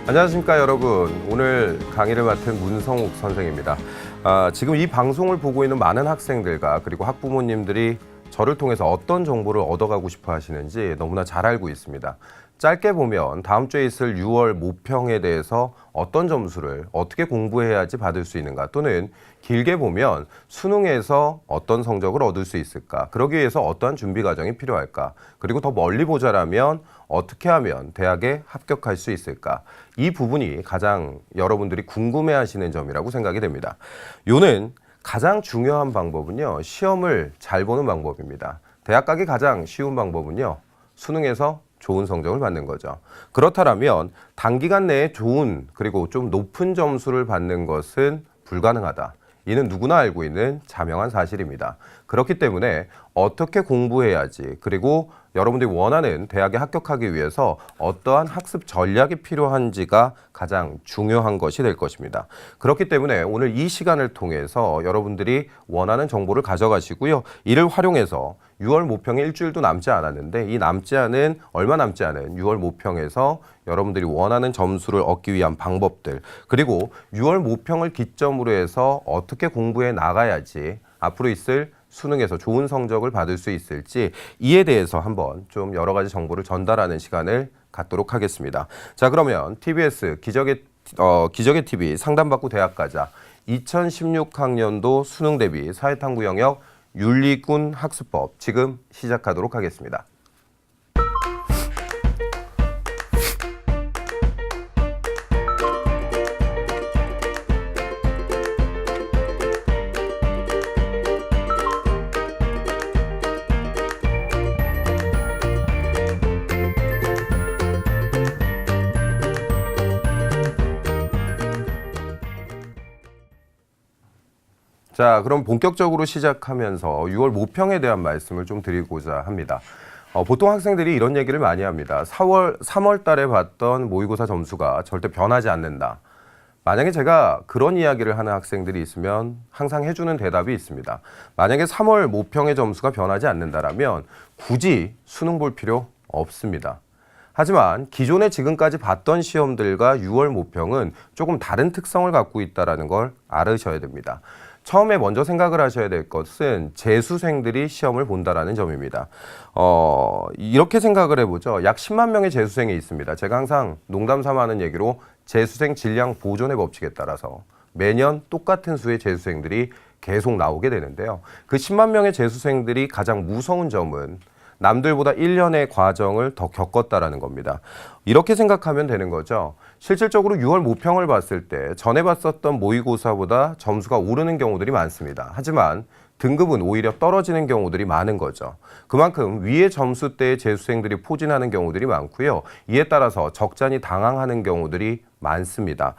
안녕하십니까 여러분. 오늘 강의를 맡은 문성욱 선생입니다. 지금 이 방송을 보고 있는 많은 학생들과 그리고 학부모님들이 저를 통해서 어떤 정보를 얻어가고 싶어 하시는지 너무나 잘 알고 있습니다. 짧게 보면 다음 주에 있을 6월 모평에 대해서 어떤 점수를 어떻게 공부해야지 받을 수 있는가, 또는 길게 보면 수능에서 어떤 성적을 얻을 수 있을까, 그러기 위해서 어떠한 준비 과정이 필요할까, 그리고 더 멀리 보자라면 어떻게 하면 대학에 합격할 수 있을까, 이 부분이 가장 여러분들이 궁금해하시는 점이라고 생각이 됩니다. 요는 가장 중요한 방법은요, 시험을 잘 보는 방법입니다. 대학 가기 가장 쉬운 방법은요, 수능에서 좋은 성적을 받는 거죠. 그렇다면 단기간 내에 좋은 그리고 좀 높은 점수를 받는 것은 불가능하다. 이는 누구나 알고 있는 자명한 사실입니다. 그렇기 때문에 어떻게 공부해야지, 그리고 여러분들이 원하는 대학에 합격하기 위해서 어떠한 학습 전략이 필요한지가 가장 중요한 것이 될 것입니다. 그렇기 때문에 오늘 이 시간을 통해서 여러분들이 원하는 정보를 가져가시고요. 이를 활용해서 6월 모평에 일주일도 남지 않았는데, 이 얼마 남지 않은 6월 모평에서 여러분들이 원하는 점수를 얻기 위한 방법들, 그리고 6월 모평을 기점으로 해서 어떻게 공부해 나가야지 앞으로 있을 수능에서 좋은 성적을 받을 수 있을지, 이에 대해서 한번 좀 여러 가지 정보를 전달하는 시간을 갖도록 하겠습니다. 자, 그러면 TBS 기적의 TV 상담받고 대학 가자 2016학년도 수능 대비 사회탐구 영역 윤리군 학습법 지금 시작하도록 하겠습니다. 자, 그럼 본격적으로 시작하면서 6월 모평에 대한 말씀을 좀 드리고자 합니다. 보통 학생들이 이런 얘기를 많이 합니다. 3월 달에 봤던 모의고사 점수가 절대 변하지 않는다. 만약에 제가 그런 이야기를 하는 학생들이 있으면 항상 해주는 대답이 있습니다. 만약에 3월 모평의 점수가 변하지 않는다라면 굳이 수능 볼 필요 없습니다. 하지만 기존에 지금까지 봤던 시험들과 6월 모평은 조금 다른 특성을 갖고 있다는 걸 알으셔야 됩니다. 처음에 먼저 생각을 하셔야 될 것은 재수생들이 시험을 본다라는 점입니다. 이렇게 생각을 해보죠. 약 10만 명의 재수생이 있습니다. 제가 항상 농담 삼아 하는 얘기로 재수생 질량 보존의 법칙에 따라서 매년 똑같은 수의 재수생들이 계속 나오게 되는데요. 그 10만 명의 재수생들이 가장 무서운 점은 남들보다 1년의 과정을 더 겪었다라는 겁니다. 이렇게 생각하면 되는 거죠. 실질적으로 6월 모평을 봤을 때 전에 봤었던 모의고사보다 점수가 오르는 경우들이 많습니다. 하지만 등급은 오히려 떨어지는 경우들이 많은 거죠. 그만큼 위의 점수대의 재수생들이 포진하는 경우들이 많고요. 이에 따라서 적잖이 당황하는 경우들이 많습니다.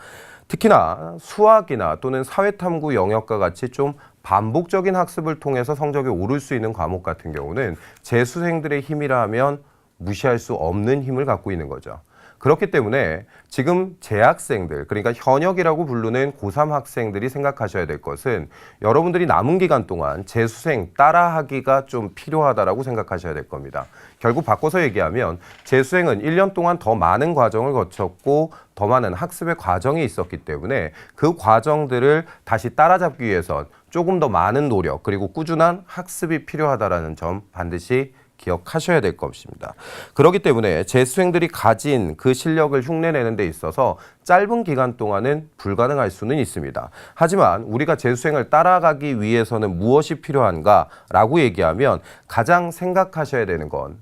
특히나 수학이나 또는 사회탐구 영역과 같이 좀 반복적인 학습을 통해서 성적이 오를 수 있는 과목 같은 경우는 재수생들의 힘이라 하면 무시할 수 없는 힘을 갖고 있는 거죠. 그렇기 때문에 지금 재학생들, 그러니까 현역이라고 부르는 고3 학생들이 생각하셔야 될 것은 여러분들이 남은 기간 동안 재수생 따라하기가 좀 필요하다라고 생각하셔야 될 겁니다. 결국 바꿔서 얘기하면 재수생은 1년 동안 더 많은 과정을 거쳤고 더 많은 학습의 과정이 있었기 때문에 그 과정들을 다시 따라잡기 위해선 조금 더 많은 노력 그리고 꾸준한 학습이 필요하다라는 점 반드시 기억하셔야 될 것입니다. 그렇기 때문에 재수생들이 가진 그 실력을 흉내내는 데 있어서 짧은 기간 동안은 불가능할 수는 있습니다. 하지만 우리가 재수생을 따라가기 위해서는 무엇이 필요한가라고 얘기하면 가장 생각하셔야 되는 건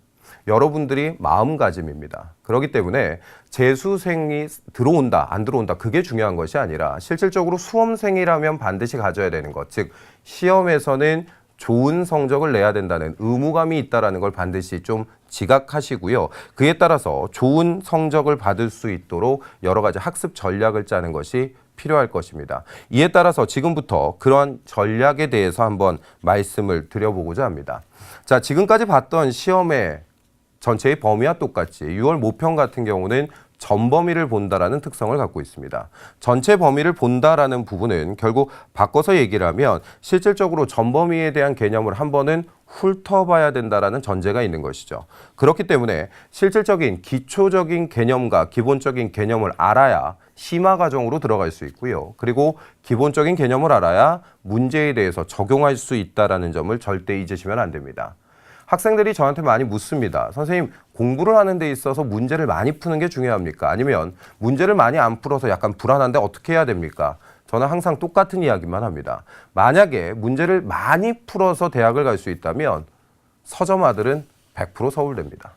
여러분들이 마음가짐입니다. 그렇기 때문에 재수생이 들어온다, 안 들어온다, 그게 중요한 것이 아니라 실질적으로 수험생이라면 반드시 가져야 되는 것, 즉 시험에서는 좋은 성적을 내야 된다는 의무감이 있다는 걸 반드시 좀 지각하시고요. 그에 따라서 좋은 성적을 받을 수 있도록 여러 가지 학습 전략을 짜는 것이 필요할 것입니다. 이에 따라서 지금부터 그러한 전략에 대해서 한번 말씀을 드려보고자 합니다. 자, 지금까지 봤던 시험의 전체의 범위와 똑같이 6월 모평 같은 경우는 전범위를 본다라는 특성을 갖고 있습니다. 전체 범위를 본다라는 부분은 결국 바꿔서 얘기를 하면 실질적으로 전범위에 대한 개념을 한 번은 훑어봐야 된다라는 전제가 있는 것이죠. 그렇기 때문에 실질적인 기초적인 개념과 기본적인 개념을 알아야 심화 과정으로 들어갈 수 있고요. 그리고 기본적인 개념을 알아야 문제에 대해서 적용할 수 있다는 점을 절대 잊으시면 안 됩니다. 학생들이 저한테 많이 묻습니다. 선생님, 공부를 하는 데 있어서 문제를 많이 푸는 게 중요합니까? 아니면 문제를 많이 안 풀어서 약간 불안한데 어떻게 해야 됩니까? 저는 항상 똑같은 이야기만 합니다. 만약에 문제를 많이 풀어서 대학을 갈 수 있다면 서점 아들은 100% 서울대입니다.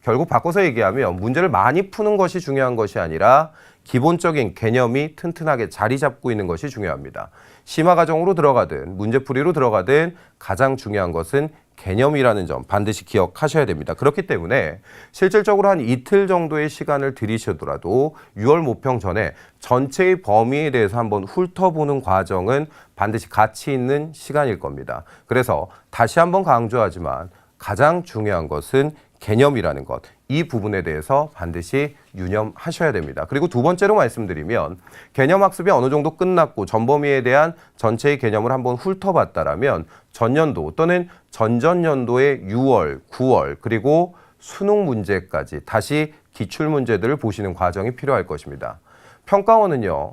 결국 바꿔서 얘기하면 문제를 많이 푸는 것이 중요한 것이 아니라 기본적인 개념이 튼튼하게 자리 잡고 있는 것이 중요합니다. 심화 과정으로 들어가든 문제풀이로 들어가든 가장 중요한 것은 개념이라는 점 반드시 기억하셔야 됩니다. 그렇기 때문에 실질적으로 한 이틀 정도의 시간을 들이시더라도 6월 모평 전에 전체의 범위에 대해서 한번 훑어보는 과정은 반드시 가치 있는 시간일 겁니다. 그래서 다시 한번 강조하지만 가장 중요한 것은 개념이라는 것, 이 부분에 대해서 반드시 유념하셔야 됩니다. 그리고 두 번째로 말씀드리면 개념 학습이 어느 정도 끝났고 전범위에 대한 전체의 개념을 한번 훑어봤다라면 전년도 또는 전전년도의 6월, 9월 그리고 수능 문제까지 다시 기출문제들을 보시는 과정이 필요할 것입니다. 평가원은요,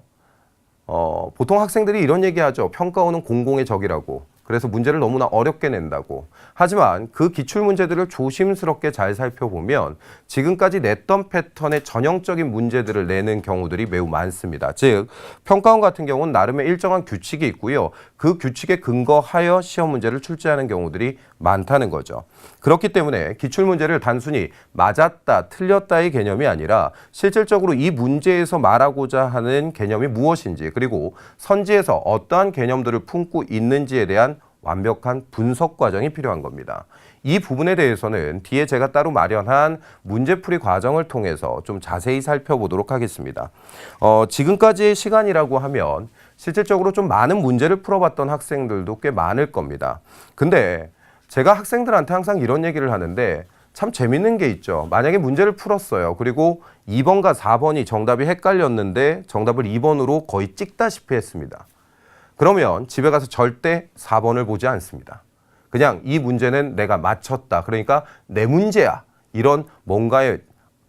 보통 학생들이 이런 얘기하죠. 평가원은 공공의 적이라고. 그래서 문제를 너무나 어렵게 낸다고. 하지만 그 기출문제들을 조심스럽게 잘 살펴보면 지금까지 냈던 패턴의 전형적인 문제들을 내는 경우들이 매우 많습니다. 즉, 평가원 같은 경우는 나름의 일정한 규칙이 있고요. 그 규칙에 근거하여 시험 문제를 출제하는 경우들이 많다는 거죠. 그렇기 때문에 기출문제를 단순히 맞았다, 틀렸다의 개념이 아니라 실질적으로 이 문제에서 말하고자 하는 개념이 무엇인지 그리고 선지에서 어떠한 개념들을 품고 있는지에 대한 완벽한 분석 과정이 필요한 겁니다. 이 부분에 대해서는 뒤에 제가 따로 마련한 문제풀이 과정을 통해서 좀 자세히 살펴보도록 하겠습니다. 지금까지의 시간이라고 하면 실질적으로 좀 많은 문제를 풀어봤던 학생들도 꽤 많을 겁니다. 근데 제가 학생들한테 항상 이런 얘기를 하는데 참 재밌는 게 있죠. 만약에 문제를 풀었어요. 그리고 2번과 4번이 정답이 헷갈렸는데 정답을 2번으로 거의 찍다시피 했습니다. 그러면 집에 가서 절대 4번을 보지 않습니다. 그냥 이 문제는 내가 맞췄다. 그러니까 내 문제야. 이런 뭔가의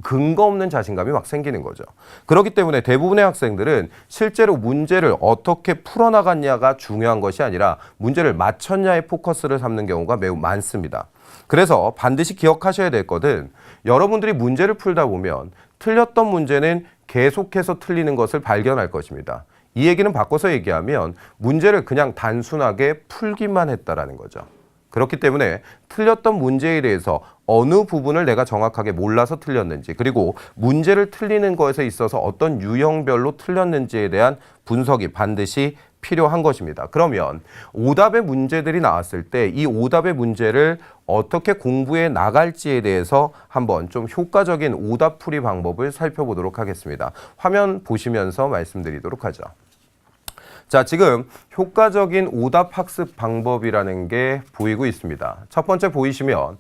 근거 없는 자신감이 막 생기는 거죠. 그렇기 때문에 대부분의 학생들은 실제로 문제를 어떻게 풀어나갔냐가 중요한 것이 아니라 문제를 맞췄냐에 포커스를 삼는 경우가 매우 많습니다. 그래서 반드시 기억하셔야 될 것은 여러분들이 문제를 풀다 보면 틀렸던 문제는 계속해서 틀리는 것을 발견할 것입니다. 이 얘기는 바꿔서 얘기하면 문제를 그냥 단순하게 풀기만 했다라는 거죠. 그렇기 때문에 틀렸던 문제에 대해서 어느 부분을 내가 정확하게 몰라서 틀렸는지 그리고 문제를 틀리는 것에 있어서 어떤 유형별로 틀렸는지에 대한 분석이 반드시 필요한 것입니다. 그러면 오답의 문제들이 나왔을 때 이 오답의 문제를 어떻게 공부해 나갈지에 대해서 한번 좀 효과적인 오답 풀이 방법을 살펴보도록 하겠습니다. 화면 보시면서 말씀드리도록 하죠. 자, 지금 효과적인 오답 학습 방법이라는 게 보이고 있습니다. 첫 번째 보시면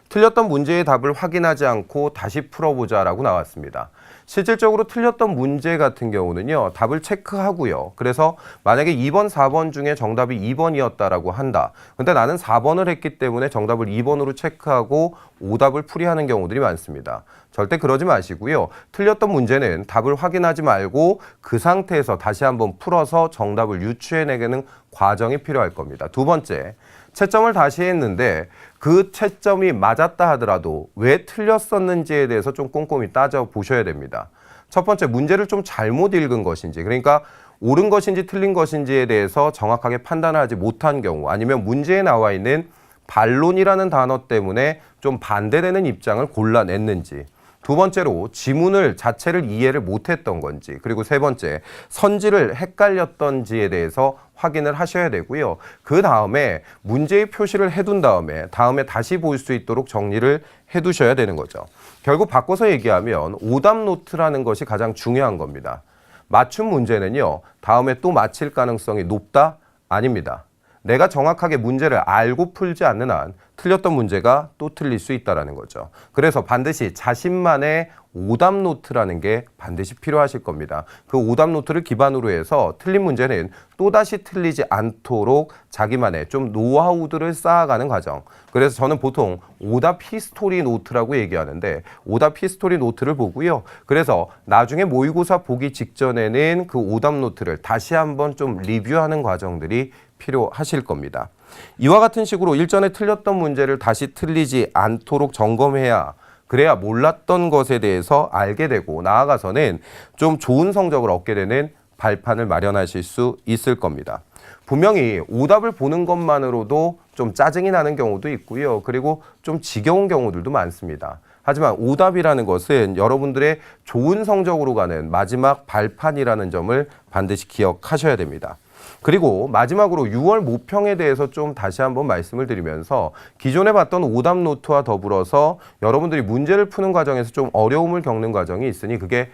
틀렸던 문제의 답을 확인하지 않고 다시 풀어보자라고 나왔습니다. 실질적으로 틀렸던 문제 같은 경우는요, 답을 체크하고요. 그래서 만약에 2번, 4번 중에 정답이 2번이었다라고 한다. 근데 나는 4번을 했기 때문에 정답을 2번으로 체크하고 오답을 풀이하는 경우들이 많습니다. 절대 그러지 마시고요. 틀렸던 문제는 답을 확인하지 말고 그 상태에서 다시 한번 풀어서 정답을 유추해내는 과정이 필요할 겁니다. 두 번째, 채점을 다시 했는데 그 채점이 맞았다 하더라도 왜 틀렸었는지에 대해서 좀 꼼꼼히 따져보셔야 됩니다. 첫 번째, 문제를 좀 잘못 읽은 것인지, 그러니까 옳은 것인지 틀린 것인지에 대해서 정확하게 판단을 하지 못한 경우, 아니면 문제에 나와 있는 반론이라는 단어 때문에 좀 반대되는 입장을 골라냈는지, 두 번째로 지문을 자체를 이해를 못했던 건지, 그리고 세 번째, 선지를 헷갈렸던지에 대해서 확인을 하셔야 되고요. 그 다음에 문제의 표시를 해둔 다음에 다시 볼 수 있도록 정리를 해두셔야 되는 거죠. 결국 바꿔서 얘기하면 오답 노트라는 것이 가장 중요한 겁니다. 맞춤 문제는요, 다음에 또 맞힐 가능성이 높다? 아닙니다. 내가 정확하게 문제를 알고 풀지 않는 한 틀렸던 문제가 또 틀릴 수 있다는 거죠. 그래서 반드시 자신만의 오답 노트라는 게 반드시 필요하실 겁니다. 그 오답 노트를 기반으로 해서 틀린 문제는 또다시 틀리지 않도록 자기만의 좀 노하우들을 쌓아가는 과정. 그래서 저는 보통 오답 히스토리 노트라고 얘기하는데 오답 히스토리 노트를 보고요. 그래서 나중에 모의고사 보기 직전에는 그 오답 노트를 다시 한번 좀 리뷰하는 과정들이 필요하실 겁니다. 이와 같은 식으로 일전에 틀렸던 문제를 다시 틀리지 않도록 점검해야 그래야 몰랐던 것에 대해서 알게 되고 나아가서는 좀 좋은 성적을 얻게 되는 발판을 마련하실 수 있을 겁니다. 분명히 오답을 보는 것만으로도 좀 짜증이 나는 경우도 있고요. 그리고 좀 지겨운 경우들도 많습니다. 하지만 오답이라는 것은 여러분들의 좋은 성적으로 가는 마지막 발판이라는 점을 반드시 기억하셔야 됩니다. 그리고 마지막으로 6월 모평에 대해서 좀 다시 한번 말씀을 드리면서 기존에 봤던 오답 노트와 더불어서 여러분들이 문제를 푸는 과정에서 좀 어려움을 겪는 과정이 있으니 그게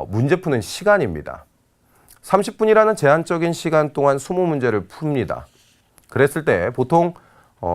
문제 푸는 시간입니다. 30분이라는 제한적인 시간 동안 20문제를 풉니다. 그랬을 때 보통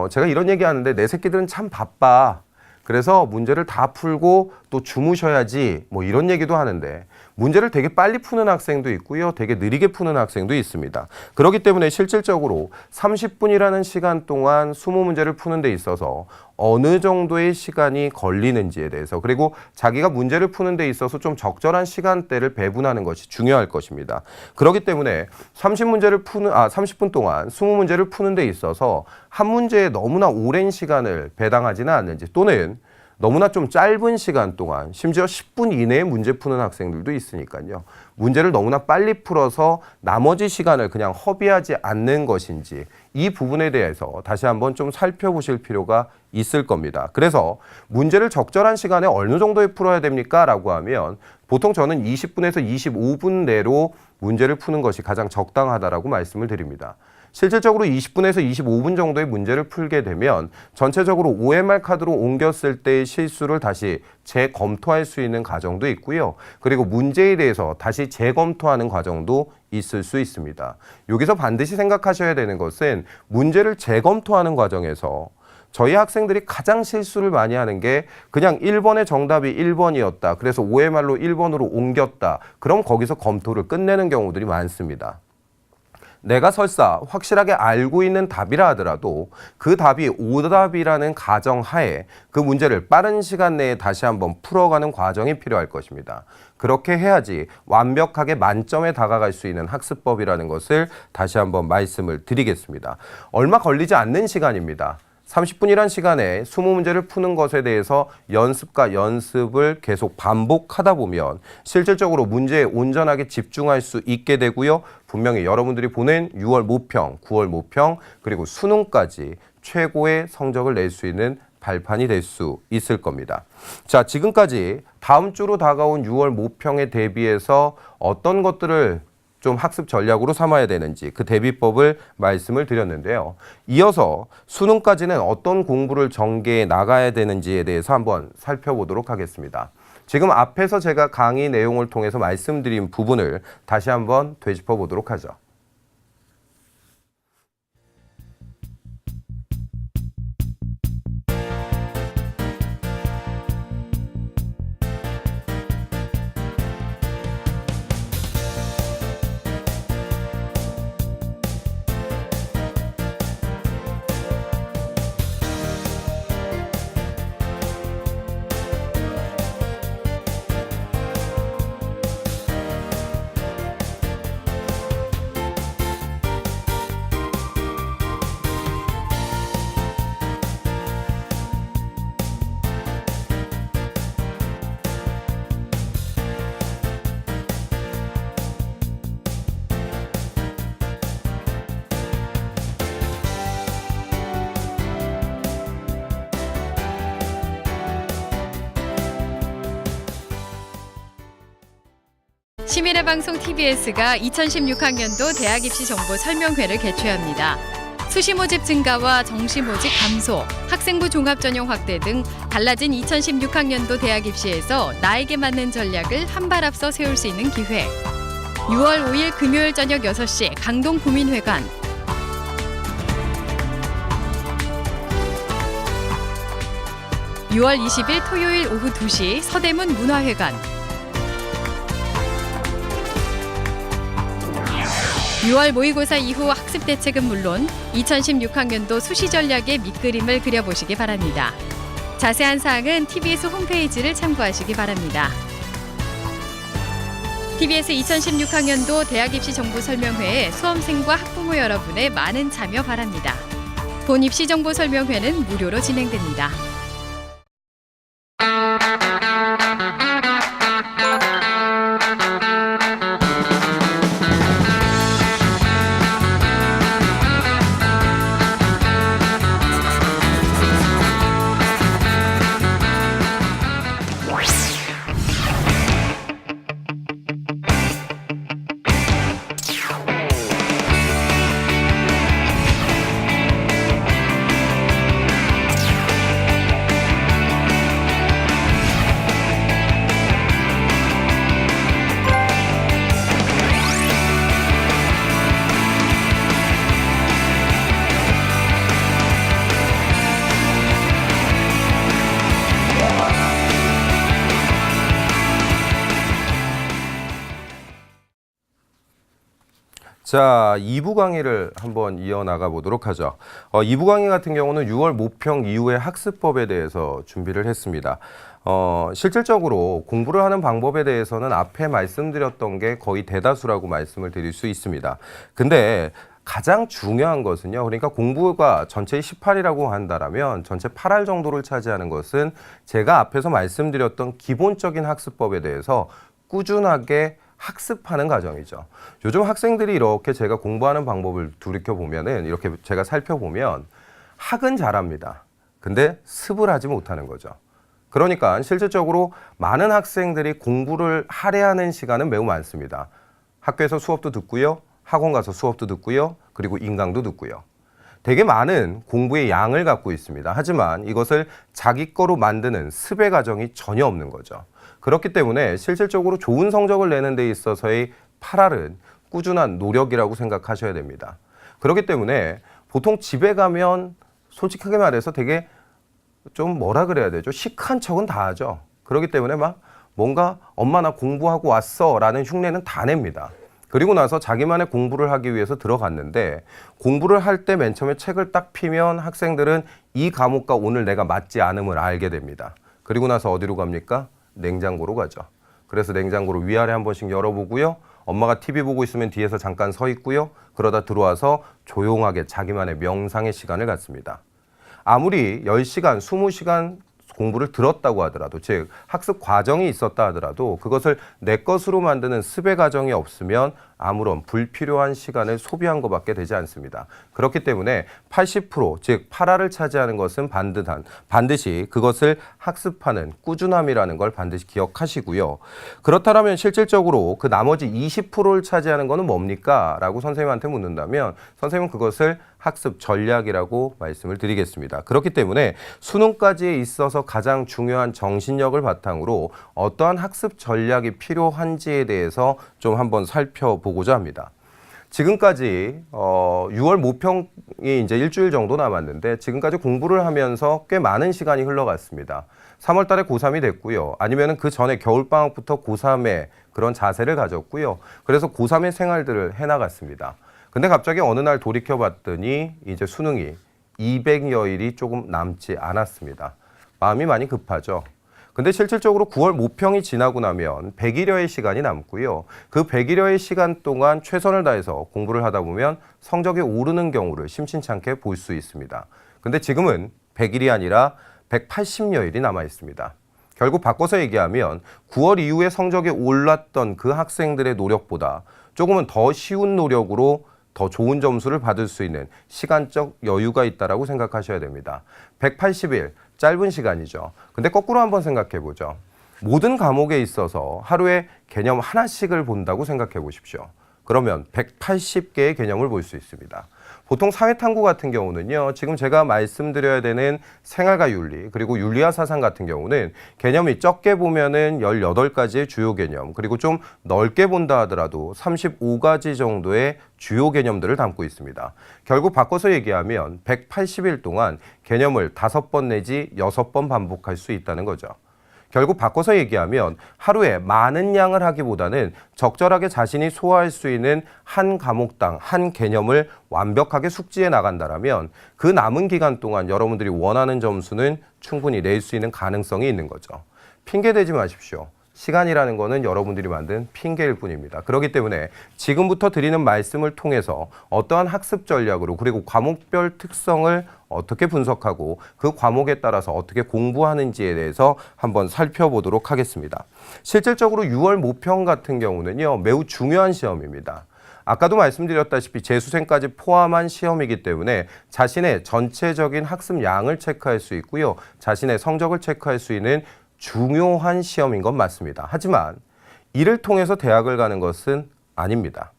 제가 이런 얘기하는데 내 새끼들은 참 바빠. 그래서 문제를 다 풀고 또 주무셔야지 뭐 이런 얘기도 하는데 문제를 되게 빨리 푸는 학생도 있고요. 되게 느리게 푸는 학생도 있습니다. 그렇기 때문에 실질적으로 30분이라는 시간 동안 20문제를 푸는 데 있어서 어느 정도의 시간이 걸리는지에 대해서 그리고 자기가 문제를 푸는 데 있어서 좀 적절한 시간대를 배분하는 것이 중요할 것입니다. 그렇기 때문에 30분 동안 20문제를 푸는 데 있어서 한 문제에 너무나 오랜 시간을 배당하지는 않는지 또는 너무나 좀 짧은 시간 동안 심지어 10분 이내에 문제 푸는 학생들도 있으니까요. 문제를 너무나 빨리 풀어서 나머지 시간을 그냥 허비하지 않는 것인지 이 부분에 대해서 다시 한번 좀 살펴보실 필요가 있을 겁니다. 그래서 문제를 적절한 시간에 어느 정도에 풀어야 됩니까? 라고 하면 보통 저는 20분에서 25분 내로 문제를 푸는 것이 가장 적당하다라고 말씀을 드립니다. 실질적으로 20분에서 25분 정도의 문제를 풀게 되면 전체적으로 OMR 카드로 옮겼을 때의 실수를 다시 재검토할 수 있는 과정도 있고요. 그리고 문제에 대해서 다시 재검토하는 과정도 있을 수 있습니다. 여기서 반드시 생각하셔야 되는 것은 문제를 재검토하는 과정에서 저희 학생들이 가장 실수를 많이 하는 게 그냥 1번의 정답이 1번이었다. 그래서 OMR로 1번으로 옮겼다. 그럼 거기서 검토를 끝내는 경우들이 많습니다. 내가 설사 확실하게 알고 있는 답이라 하더라도 그 답이 오답이라는 가정하에 그 문제를 빠른 시간 내에 다시 한번 풀어가는 과정이 필요할 것입니다. 그렇게 해야지 완벽하게 만점에 다가갈 수 있는 학습법이라는 것을 다시 한번 말씀을 드리겠습니다. 얼마 걸리지 않는 시간입니다. 30분이란 시간에 20문제를 푸는 것에 대해서 연습과 연습을 계속 반복하다 보면 실질적으로 문제에 온전하게 집중할 수 있게 되고요. 분명히 여러분들이 보낸 6월 모평, 9월 모평, 그리고 수능까지 최고의 성적을 낼 수 있는 발판이 될 수 있을 겁니다. 자, 지금까지 다음 주로 다가온 6월 모평에 대비해서 어떤 것들을 좀 학습 전략으로 삼아야 되는지 그 대비법을 말씀을 드렸는데요. 이어서 수능까지는 어떤 공부를 전개해 나가야 되는지에 대해서 한번 살펴보도록 하겠습니다. 지금 앞에서 제가 강의 내용을 통해서 말씀드린 부분을 다시 한번 되짚어 보도록 하죠. 시민의 방송 TBS가 2016학년도 대학 입시 정보 설명회를 개최합니다. 수시 모집 증가와 정시 모집 감소, 학생부 종합 전형 확대 등 달라진 2016학년도 대학 입시에서 나에게 맞는 전략을 한 발 앞서 세울 수 있는 기회. 6월 5일 금요일 저녁 6시 강동 구민회관. 6월 20일 토요일 오후 2시 서대문 문화회관. 6월 모의고사 이후 학습 대책은 물론 2016학년도 수시 전략의 밑그림을 그려보시기 바랍니다. 자세한 사항은 TBS 홈페이지를 참고하시기 바랍니다. TBS 2016학년도 대학 입시 정보 설명회에 수험생과 학부모 여러분의 많은 참여 바랍니다. 본 입시 정보 설명회는 무료로 진행됩니다. 자, 2부 강의를 한번 이어나가 보도록 하죠. 2부 강의 같은 경우는 6월 모평 이후의 학습법에 대해서 준비를 했습니다. 실질적으로 공부를 하는 방법에 대해서는 앞에 말씀드렸던 게 거의 대다수라고 말씀을 드릴 수 있습니다. 근데 가장 중요한 것은요. 그러니까 공부가 전체 18이라고 한다면 전체 8할 정도를 차지하는 것은 제가 앞에서 말씀드렸던 기본적인 학습법에 대해서 꾸준하게 학습하는 과정이죠. 요즘 학생들이 이렇게 제가 공부하는 방법을 돌이켜보면은 이렇게 제가 살펴보면 학은 잘합니다. 근데 습을 하지 못하는 거죠. 그러니까 실질적으로 많은 학생들이 공부를 할애하는 시간은 매우 많습니다. 학교에서 수업도 듣고요. 학원 가서 수업도 듣고요. 그리고 인강도 듣고요. 되게 많은 공부의 양을 갖고 있습니다. 하지만 이것을 자기 거로 만드는 습의 과정이 전혀 없는 거죠. 그렇기 때문에 실질적으로 좋은 성적을 내는 데 있어서의 8할은 꾸준한 노력이라고 생각하셔야 됩니다. 그렇기 때문에 보통 집에 가면 솔직하게 말해서 되게 좀 뭐라 그래야 되죠? 시크한 척은 다 하죠. 그렇기 때문에 막 뭔가 엄마 나 공부하고 왔어 라는 흉내는 다 냅니다. 그리고 나서 자기만의 공부를 하기 위해서 들어갔는데 공부를 할 때 맨 처음에 책을 딱 피면 학생들은 이 과목과 오늘 내가 맞지 않음을 알게 됩니다. 그리고 나서 어디로 갑니까? 냉장고로 가죠. 그래서 냉장고를 위아래 한 번씩 열어보고요. 엄마가 TV 보고 있으면 뒤에서 잠깐 서 있고요. 그러다 들어와서 조용하게 자기만의 명상의 시간을 갖습니다. 아무리 10시간, 20시간 공부를 들었다고 하더라도, 즉 학습 과정이 있었다 하더라도 그것을 내 것으로 만드는 습의 과정이 없으면 아무런 불필요한 시간을 소비한 것밖에 되지 않습니다. 그렇기 때문에 80%, 즉 8할을 차지하는 것은 반드시 그것을 학습하는 꾸준함이라는 걸 반드시 기억하시고요. 그렇다면 실질적으로 그 나머지 20%를 차지하는 것은 뭡니까? 라고 선생님한테 묻는다면 선생님은 그것을 학습 전략이라고 말씀을 드리겠습니다. 그렇기 때문에 수능까지에 있어서 가장 중요한 정신력을 바탕으로 어떠한 학습 전략이 필요한지에 대해서 좀 한번 살펴보고자 합니다. 지금까지 6월 모평이 이제 일주일 정도 남았는데 지금까지 공부를 하면서 꽤 많은 시간이 흘러갔습니다. 3월 달에 고3이 됐고요. 아니면은 그 전에 겨울방학부터 고3의 그런 자세를 가졌고요. 그래서 고3의 생활들을 해나갔습니다. 근데 갑자기 어느 날 돌이켜봤더니 이제 수능이 200여일이 조금 남지 않았습니다. 마음이 많이 급하죠. 근데 실질적으로 9월 모평이 지나고 나면 100일여의 시간이 남고요. 그 100일여의 시간 동안 최선을 다해서 공부를 하다 보면 성적이 오르는 경우를 심심찮게 볼 수 있습니다. 근데 지금은 100일이 아니라 180여일이 남아 있습니다. 결국 바꿔서 얘기하면 9월 이후에 성적이 올랐던 그 학생들의 노력보다 조금은 더 쉬운 노력으로 더 좋은 점수를 받을 수 있는 시간적 여유가 있다고 생각하셔야 됩니다. 180일, 짧은 시간이죠. 근데 거꾸로 한번 생각해 보죠. 모든 과목에 있어서 하루에 개념 하나씩을 본다고 생각해 보십시오. 그러면 180개의 개념을 볼 수 있습니다. 보통 사회탐구 같은 경우는요, 지금 제가 말씀드려야 되는 생활과 윤리, 그리고 윤리와 사상 같은 경우는 개념이 적게 보면은 18가지의 주요 개념, 그리고 좀 넓게 본다 하더라도 35가지 정도의 주요 개념들을 담고 있습니다. 결국 바꿔서 얘기하면 180일 동안 개념을 5번 내지 6번 반복할 수 있다는 거죠. 결국 바꿔서 얘기하면 하루에 많은 양을 하기보다는 적절하게 자신이 소화할 수 있는 한 과목당 한 개념을 완벽하게 숙지해 나간다면 그 남은 기간 동안 여러분들이 원하는 점수는 충분히 낼 수 있는 가능성이 있는 거죠. 핑계 대지 마십시오. 시간이라는 거는 여러분들이 만든 핑계일 뿐입니다. 그렇기 때문에 지금부터 드리는 말씀을 통해서 어떠한 학습 전략으로 그리고 과목별 특성을 어떻게 분석하고 그 과목에 따라서 어떻게 공부하는지에 대해서 한번 살펴보도록 하겠습니다. 실질적으로 6월 모평 같은 경우는요, 매우 중요한 시험입니다. 아까도 말씀드렸다시피 재수생까지 포함한 시험이기 때문에 자신의 전체적인 학습 양을 체크할 수 있고요, 자신의 성적을 체크할 수 있는 중요한 시험인 건 맞습니다. 하지만 이를 통해서 대학을 가는 것은 아닙니다.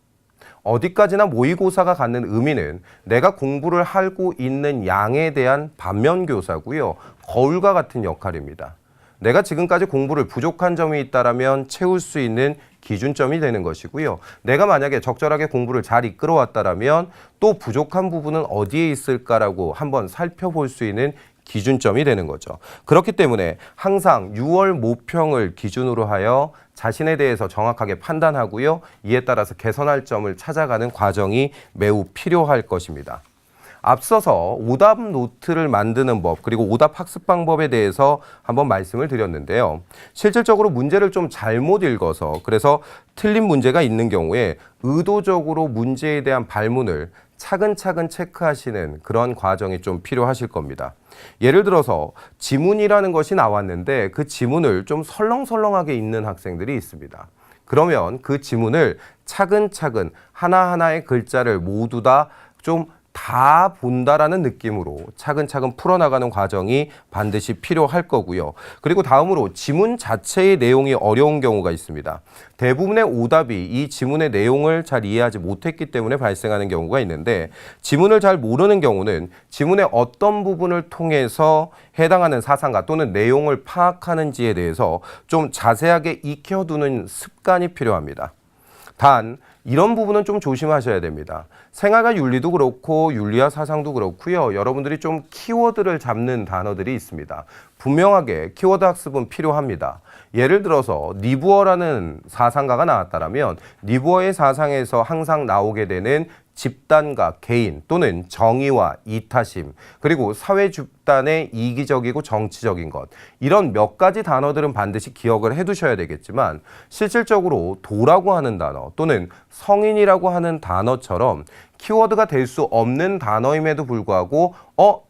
어디까지나 모의고사가 갖는 의미는 내가 공부를 하고 있는 양에 대한 반면교사고요, 거울과 같은 역할입니다. 내가 지금까지 공부를 부족한 점이 있다면 채울 수 있는 기준점이 되는 것이고요. 내가 만약에 적절하게 공부를 잘 이끌어왔다면 또 부족한 부분은 어디에 있을까라고 한번 살펴볼 수 있는 기준점이 되는 거죠. 그렇기 때문에 항상 6월 모평을 기준으로 하여 자신에 대해서 정확하게 판단하고요, 이에 따라서 개선할 점을 찾아가는 과정이 매우 필요할 것입니다. 앞서서 오답 노트를 만드는 법, 그리고 오답 학습 방법에 대해서 한번 말씀을 드렸는데요. 실질적으로 문제를 좀 잘못 읽어서 그래서 틀린 문제가 있는 경우에 의도적으로 문제에 대한 발문을 차근차근 체크하시는 그런 과정이 좀 필요하실 겁니다. 예를 들어서 지문이라는 것이 나왔는데 그 지문을 좀 설렁설렁하게 읽는 학생들이 있습니다. 그러면 그 지문을 차근차근 하나하나의 글자를 모두 다 본다라는 느낌으로 차근차근 풀어나가는 과정이 반드시 필요할 거고요. 그리고 다음으로 지문 자체의 내용이 어려운 경우가 있습니다. 대부분의 오답이 이 지문의 내용을 잘 이해하지 못했기 때문에 발생하는 경우가 있는데, 지문을 잘 모르는 경우는 지문의 어떤 부분을 통해서 해당하는 사상과 또는 내용을 파악하는지에 대해서 좀 자세하게 익혀두는 습관이 필요합니다. 단 이런 부분은 좀 조심하셔야 됩니다. 생활과 윤리도 그렇고 윤리와 사상도 그렇고요, 여러분들이 좀 키워드를 잡는 단어들이 있습니다. 분명하게 키워드 학습은 필요합니다. 예를 들어서 니부어라는 사상가가 나왔다면 니부어의 사상에서 항상 나오게 되는 집단과 개인 또는 정의와 이타심, 그리고 사회 집단의 이기적이고 정치적인 것, 이런 몇 가지 단어들은 반드시 기억을 해두셔야 되겠지만, 실질적으로 도라고 하는 단어 또는 성인이라고 하는 단어처럼 키워드가 될 수 없는 단어임에도 불구하고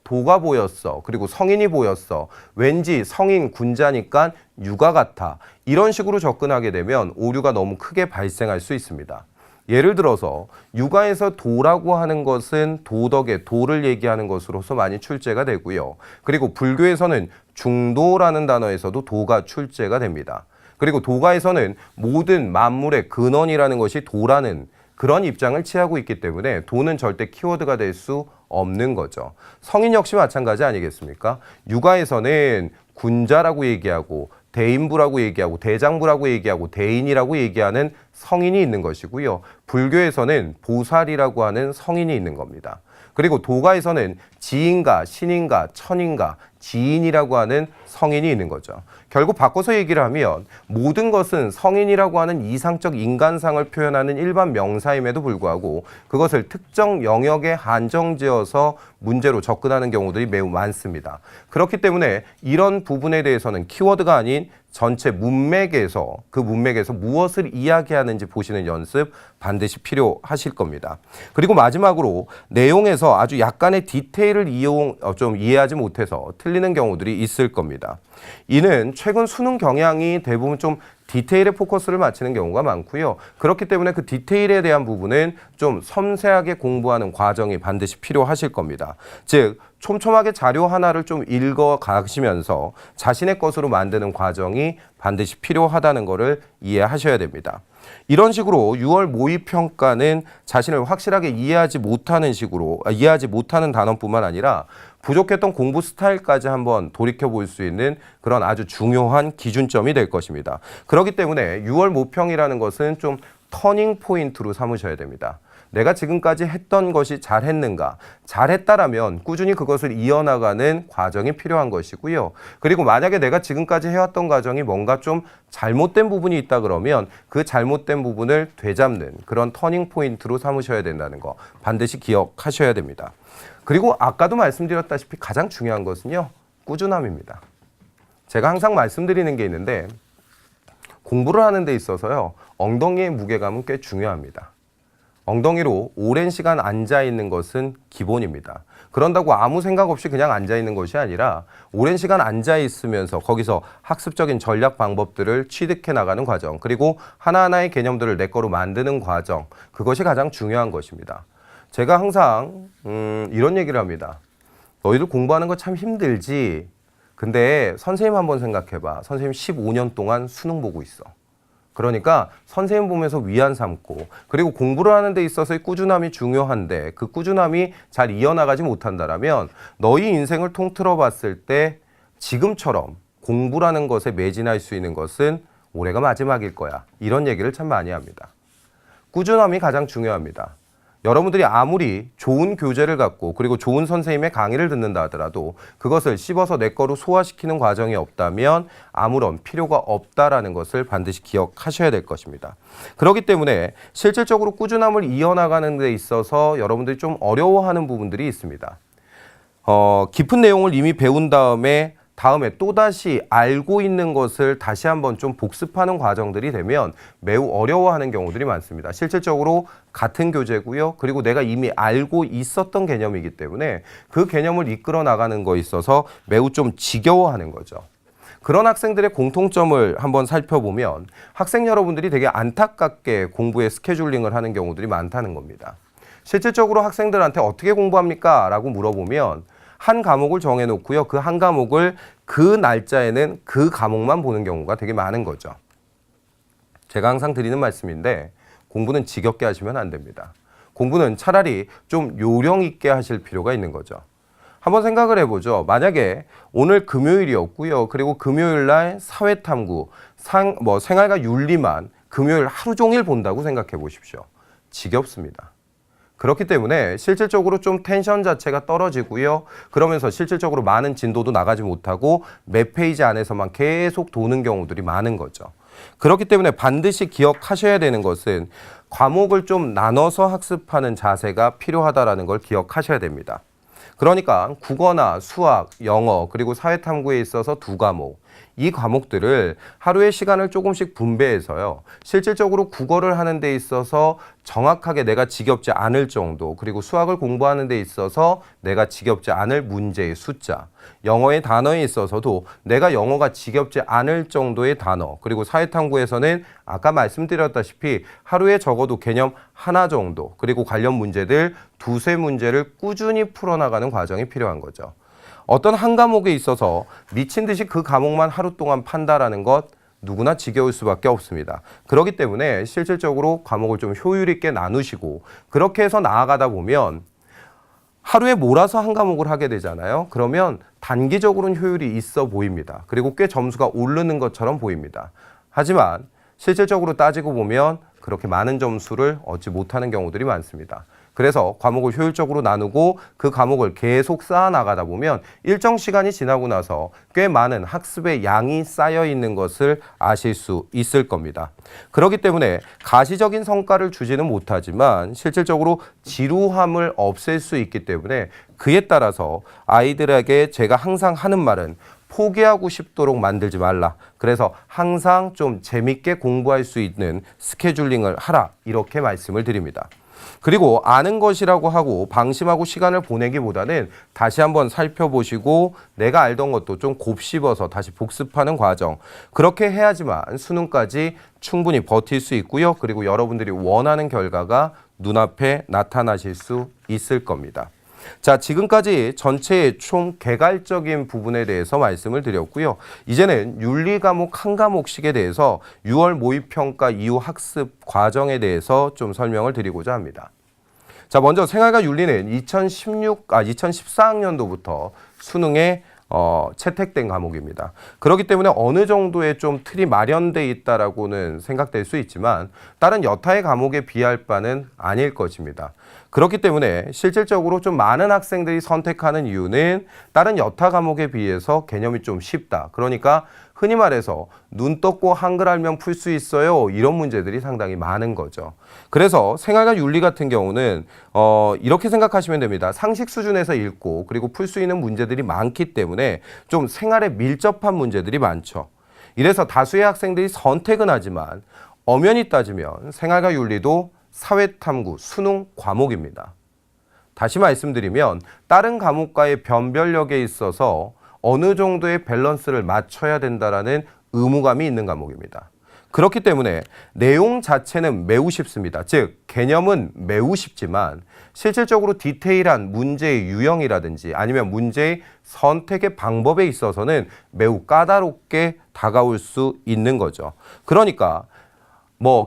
도가 보였어, 그리고 성인이 보였어, 왠지 성인 군자니까 육아 같아, 이런 식으로 접근하게 되면 오류가 너무 크게 발생할 수 있습니다. 예를 들어서 육아에서 도라고 하는 것은 도덕의 도를 얘기하는 것으로서 많이 출제가 되고요. 그리고 불교에서는 중도라는 단어에서도 도가 출제가 됩니다. 그리고 도가에서는 모든 만물의 근원이라는 것이 도라는 그런 입장을 취하고 있기 때문에 도는 절대 키워드가 될 수 없는 거죠. 성인 역시 마찬가지 아니겠습니까? 육아에서는 군자라고 얘기하고 대인부라고 얘기하고 대장부라고 얘기하고 대인이라고 얘기하는 성인이 있는 것이고요. 불교에서는 보살이라고 하는 성인이 있는 겁니다. 그리고 도가에서는 지인가, 신인가, 천인가, 지인이라고 하는 성인이 있는 거죠. 결국 바꿔서 얘기를 하면 모든 것은 성인이라고 하는 이상적 인간상을 표현하는 일반 명사임에도 불구하고 그것을 특정 영역에 한정지어서 문제로 접근하는 경우들이 매우 많습니다. 그렇기 때문에 이런 부분에 대해서는 키워드가 아닌 전체 문맥에서 그 문맥에서 무엇을 이야기하는지 보시는 연습 반드시 필요하실 겁니다. 그리고 마지막으로 내용에서 아주 약간의 디테일을 좀 이해하지 못해서 틀리는 경우들이 있을 겁니다. 이는 최근 수능 경향이 대부분 좀 디테일에 포커스를 맞추는 경우가 많고요. 그렇기 때문에 그 디테일에 대한 부분은 좀 섬세하게 공부하는 과정이 반드시 필요하실 겁니다. 즉 촘촘하게 자료 하나를 좀 읽어 가시면서 자신의 것으로 만드는 과정이 반드시 필요하다는 것을 이해하셔야 됩니다. 이런 식으로 6월 모의평가는 자신을 확실하게 이해하지 못하는 단원뿐만 아니라 부족했던 공부 스타일까지 한번 돌이켜볼 수 있는 그런 아주 중요한 기준점이 될 것입니다. 그렇기 때문에 6월 모평이라는 것은 좀 터닝 포인트로 삼으셔야 됩니다. 내가 지금까지 했던 것이 잘했는가? 잘했다라면 꾸준히 그것을 이어나가는 과정이 필요한 것이고요. 그리고 만약에 내가 지금까지 해왔던 과정이 뭔가 좀 잘못된 부분이 있다 그러면 그 잘못된 부분을 되잡는 그런 터닝 포인트로 삼으셔야 된다는 거 반드시 기억하셔야 됩니다. 그리고 아까도 말씀드렸다시피 가장 중요한 것은요, 꾸준함입니다. 제가 항상 말씀드리는 게 있는데 공부를 하는 데 있어서요, 엉덩이의 무게감은 꽤 중요합니다. 엉덩이로 오랜 시간 앉아 있는 것은 기본입니다. 그런다고 아무 생각 없이 그냥 앉아 있는 것이 아니라 오랜 시간 앉아 있으면서 거기서 학습적인 전략 방법들을 취득해 나가는 과정, 그리고 하나하나의 개념들을 내 거로 만드는 과정, 그것이 가장 중요한 것입니다. 제가 항상 이런 얘기를 합니다. 너희들 공부하는 거 참 힘들지. 근데 선생님 한번 생각해봐. 선생님 15년 동안 수능 보고 있어. 그러니까 선생님 보면서 위안 삼고, 그리고 공부를 하는 데 있어서의 꾸준함이 중요한데 그 꾸준함이 잘 이어나가지 못한다라면 너희 인생을 통틀어 봤을 때 지금처럼 공부라는 것에 매진할 수 있는 것은 올해가 마지막일 거야. 이런 얘기를 참 많이 합니다. 꾸준함이 가장 중요합니다. 여러분들이 아무리 좋은 교재를 갖고 그리고 좋은 선생님의 강의를 듣는다 하더라도 그것을 씹어서 내 거로 소화시키는 과정이 없다면 아무런 필요가 없다라는 것을 반드시 기억하셔야 될 것입니다. 그렇기 때문에 실질적으로 꾸준함을 이어나가는 데 있어서 여러분들이 좀 어려워하는 부분들이 있습니다. 깊은 내용을 이미 배운 다음에 또다시 알고 있는 것을 다시 한번 좀 복습하는 과정들이 되면 매우 어려워하는 경우들이 많습니다. 실질적으로 같은 교재고요. 그리고 내가 이미 알고 있었던 개념이기 때문에 그 개념을 이끌어 나가는 거에 있어서 매우 좀 지겨워하는 거죠. 그런 학생들의 공통점을 한번 살펴보면 학생 여러분들이 되게 안타깝게 공부에 스케줄링을 하는 경우들이 많다는 겁니다. 실질적으로 학생들한테 어떻게 공부합니까? 라고 물어보면 한 과목을 정해놓고요. 그 한 과목을 그 날짜에는 그 과목만 보는 경우가 되게 많은 거죠. 제가 항상 드리는 말씀인데 공부는 지겹게 하시면 안 됩니다. 공부는 차라리 좀 요령 있게 하실 필요가 있는 거죠. 한번 생각을 해보죠. 만약에 오늘 금요일이었고요. 그리고 금요일 날 사회탐구, 생활과 윤리만 금요일 하루 종일 본다고 생각해 보십시오. 지겹습니다. 그렇기 때문에 실질적으로 좀 텐션 자체가 떨어지고요. 그러면서 실질적으로 많은 진도도 나가지 못하고 몇 페이지 안에서만 계속 도는 경우들이 많은 거죠. 그렇기 때문에 반드시 기억하셔야 되는 것은 과목을 좀 나눠서 학습하는 자세가 필요하다는 걸 기억하셔야 됩니다. 그러니까 국어나 수학, 영어, 그리고 사회탐구에 있어서 두 과목, 이 과목들을 하루의 시간을 조금씩 분배해서요. 실질적으로 국어를 하는 데 있어서 정확하게 내가 지겹지 않을 정도, 그리고 수학을 공부하는 데 있어서 내가 지겹지 않을 문제의 숫자, 영어의 단어에 있어서도 내가 영어가 지겹지 않을 정도의 단어, 그리고 사회탐구에서는 아까 말씀드렸다시피 하루에 적어도 개념 하나 정도, 그리고 관련 문제들 두세 문제를 꾸준히 풀어나가는 과정이 필요한 거죠. 어떤 한 과목에 있어서 미친 듯이 그 과목만 하루 동안 판다라는 것 누구나 지겨울 수밖에 없습니다. 그렇기 때문에 실질적으로 과목을 좀 효율 있게 나누시고 그렇게 해서 나아가다 보면 하루에 몰아서 한 과목을 하게 되잖아요. 그러면 단기적으로는 효율이 있어 보입니다. 그리고 꽤 점수가 오르는 것처럼 보입니다. 하지만 실질적으로 따지고 보면 그렇게 많은 점수를 얻지 못하는 경우들이 많습니다. 그래서 과목을 효율적으로 나누고 그 과목을 계속 쌓아나가다 보면 일정 시간이 지나고 나서 꽤 많은 학습의 양이 쌓여 있는 것을 아실 수 있을 겁니다. 그렇기 때문에 가시적인 성과를 주지는 못하지만 실질적으로 지루함을 없앨 수 있기 때문에 그에 따라서 아이들에게 제가 항상 하는 말은 포기하고 싶도록 만들지 말라. 그래서 항상 좀 재밌게 공부할 수 있는 스케줄링을 하라. 이렇게 말씀을 드립니다. 그리고 아는 것이라고 하고 방심하고 시간을 보내기보다는 다시 한번 살펴보시고 내가 알던 것도 좀 곱씹어서 다시 복습하는 과정. 그렇게 해야지만 수능까지 충분히 버틸 수 있고요. 그리고 여러분들이 원하는 결과가 눈앞에 나타나실 수 있을 겁니다. 자, 지금까지 전체의 총 개괄적인 부분에 대해서 말씀을 드렸고요. 이제는 윤리 과목 한 과목씩에 대해서 6월 모의평가 이후 학습 과정에 대해서 좀 설명을 드리고자 합니다. 자, 먼저 생활과 윤리는 2014학년도부터 수능에 채택된 과목입니다. 그렇기 때문에 어느 정도의 좀 틀이 마련돼 있다라고는 생각될 수 있지만 다른 여타의 과목에 비할 바는 아닐 것입니다. 그렇기 때문에 실질적으로 좀 많은 학생들이 선택하는 이유는 다른 여타 과목에 비해서 개념이 좀 쉽다. 그러니까 흔히 말해서 눈 떴고 한글 알면 풀 수 있어요. 이런 문제들이 상당히 많은 거죠. 그래서 생활과 윤리 같은 경우는 이렇게 생각하시면 됩니다. 상식 수준에서 읽고 그리고 풀 수 있는 문제들이 많기 때문에 좀 생활에 밀접한 문제들이 많죠. 이래서 다수의 학생들이 선택은 하지만 엄연히 따지면 생활과 윤리도 사회탐구, 수능 과목입니다. 다시 말씀드리면 다른 과목과의 변별력에 있어서 어느 정도의 밸런스를 맞춰야 된다라는 의무감이 있는 과목입니다. 그렇기 때문에 내용 자체는 매우 쉽습니다. 즉, 개념은 매우 쉽지만 실질적으로 디테일한 문제의 유형이라든지 아니면 문제의 선택의 방법에 있어서는 매우 까다롭게 다가올 수 있는 거죠. 그러니까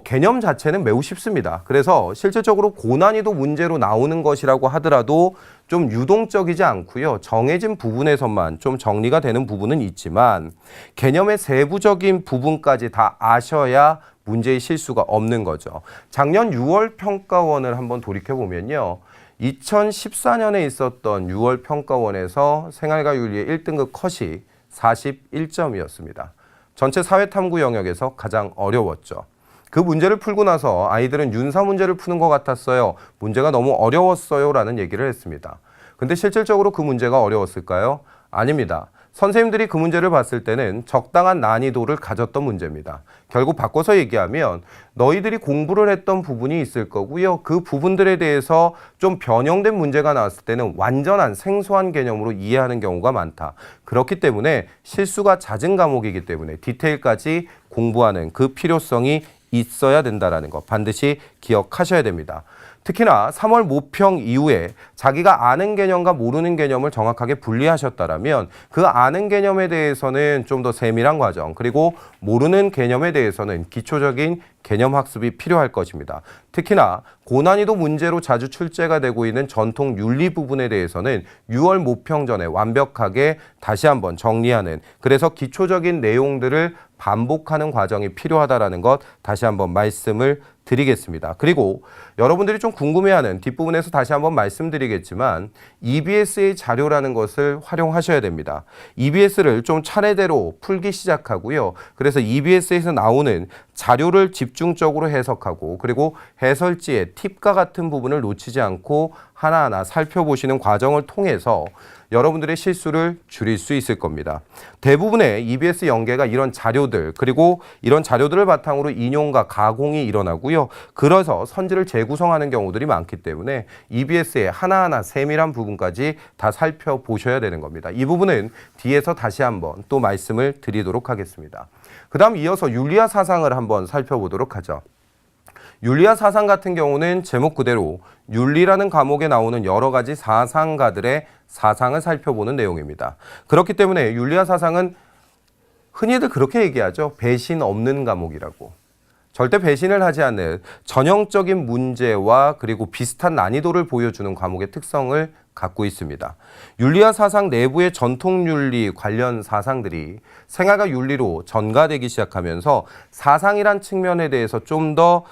개념 자체는 매우 쉽습니다. 그래서 실질적으로 고난이도 문제로 나오는 것이라고 하더라도 좀 유동적이지 않고요. 정해진 부분에서만 좀 정리가 되는 부분은 있지만 개념의 세부적인 부분까지 다 아셔야 문제의 실수가 없는 거죠. 작년 6월 평가원을 한번 돌이켜보면요. 2014년에 있었던 6월 평가원에서 생활과 윤리의 1등급 컷이 41점이었습니다. 전체 사회탐구 영역에서 가장 어려웠죠. 그 문제를 풀고 나서 아이들은 윤사 문제를 푸는 것 같았어요. 문제가 너무 어려웠어요. 라는 얘기를 했습니다. 근데 실질적으로 그 문제가 어려웠을까요? 아닙니다. 선생님들이 그 문제를 봤을 때는 적당한 난이도를 가졌던 문제입니다. 결국 바꿔서 얘기하면 너희들이 공부를 했던 부분이 있을 거고요. 그 부분들에 대해서 좀 변형된 문제가 나왔을 때는 완전한 생소한 개념으로 이해하는 경우가 많다. 그렇기 때문에 실수가 잦은 과목이기 때문에 디테일까지 공부하는 그 필요성이 있어야 된다는 거 반드시 기억하셔야 됩니다. 특히나 3월 모평 이후에 자기가 아는 개념과 모르는 개념을 정확하게 분리하셨다면 그 아는 개념에 대해서는 좀 더 세밀한 과정, 그리고 모르는 개념에 대해서는 기초적인 개념 학습이 필요할 것입니다. 특히나 고난이도 문제로 자주 출제가 되고 있는 전통 윤리 부분에 대해서는 6월 모평 전에 완벽하게 다시 한번 정리하는, 그래서 기초적인 내용들을 반복하는 과정이 필요하다는 것 다시 한번 말씀을 드리겠습니다. 그리고 여러분들이 좀 궁금해하는 뒷부분에서 다시 한번 말씀드리겠지만 EBS의 자료라는 것을 활용하셔야 됩니다. EBS를 좀 차례대로 풀기 시작하고요. 그래서 EBS에서 나오는 자료를 집중적으로 해석하고 그리고 해설지의 팁과 같은 부분을 놓치지 않고 하나하나 살펴보시는 과정을 통해서 여러분들의 실수를 줄일 수 있을 겁니다. 대부분의 EBS 연계가 이런 자료들, 그리고 이런 자료들을 바탕으로 인용과 가공이 일어나고요. 그래서 선지를 재구성하는 경우들이 많기 때문에 EBS의 하나하나 세밀한 부분까지 다 살펴보셔야 되는 겁니다. 이 부분은 뒤에서 다시 한번 또 말씀을 드리도록 하겠습니다. 그 다음 이어서 윤리와 사상을 한번 살펴보도록 하죠. 윤리와 사상 같은 경우는 제목 그대로 윤리라는 과목에 나오는 여러 가지 사상가들의 사상을 살펴보는 내용입니다. 그렇기 때문에 윤리와 사상은 흔히들 그렇게 얘기하죠. 배신 없는 과목이라고. 절대 배신을 하지 않는 전형적인 문제와 그리고 비슷한 난이도를 보여주는 과목의 특성을 갖고 있습니다. 윤리와 사상 내부의 전통 윤리 관련 사상들이 생활과 윤리로 전가되기 시작하면서 사상이란 측면에 대해서 좀 더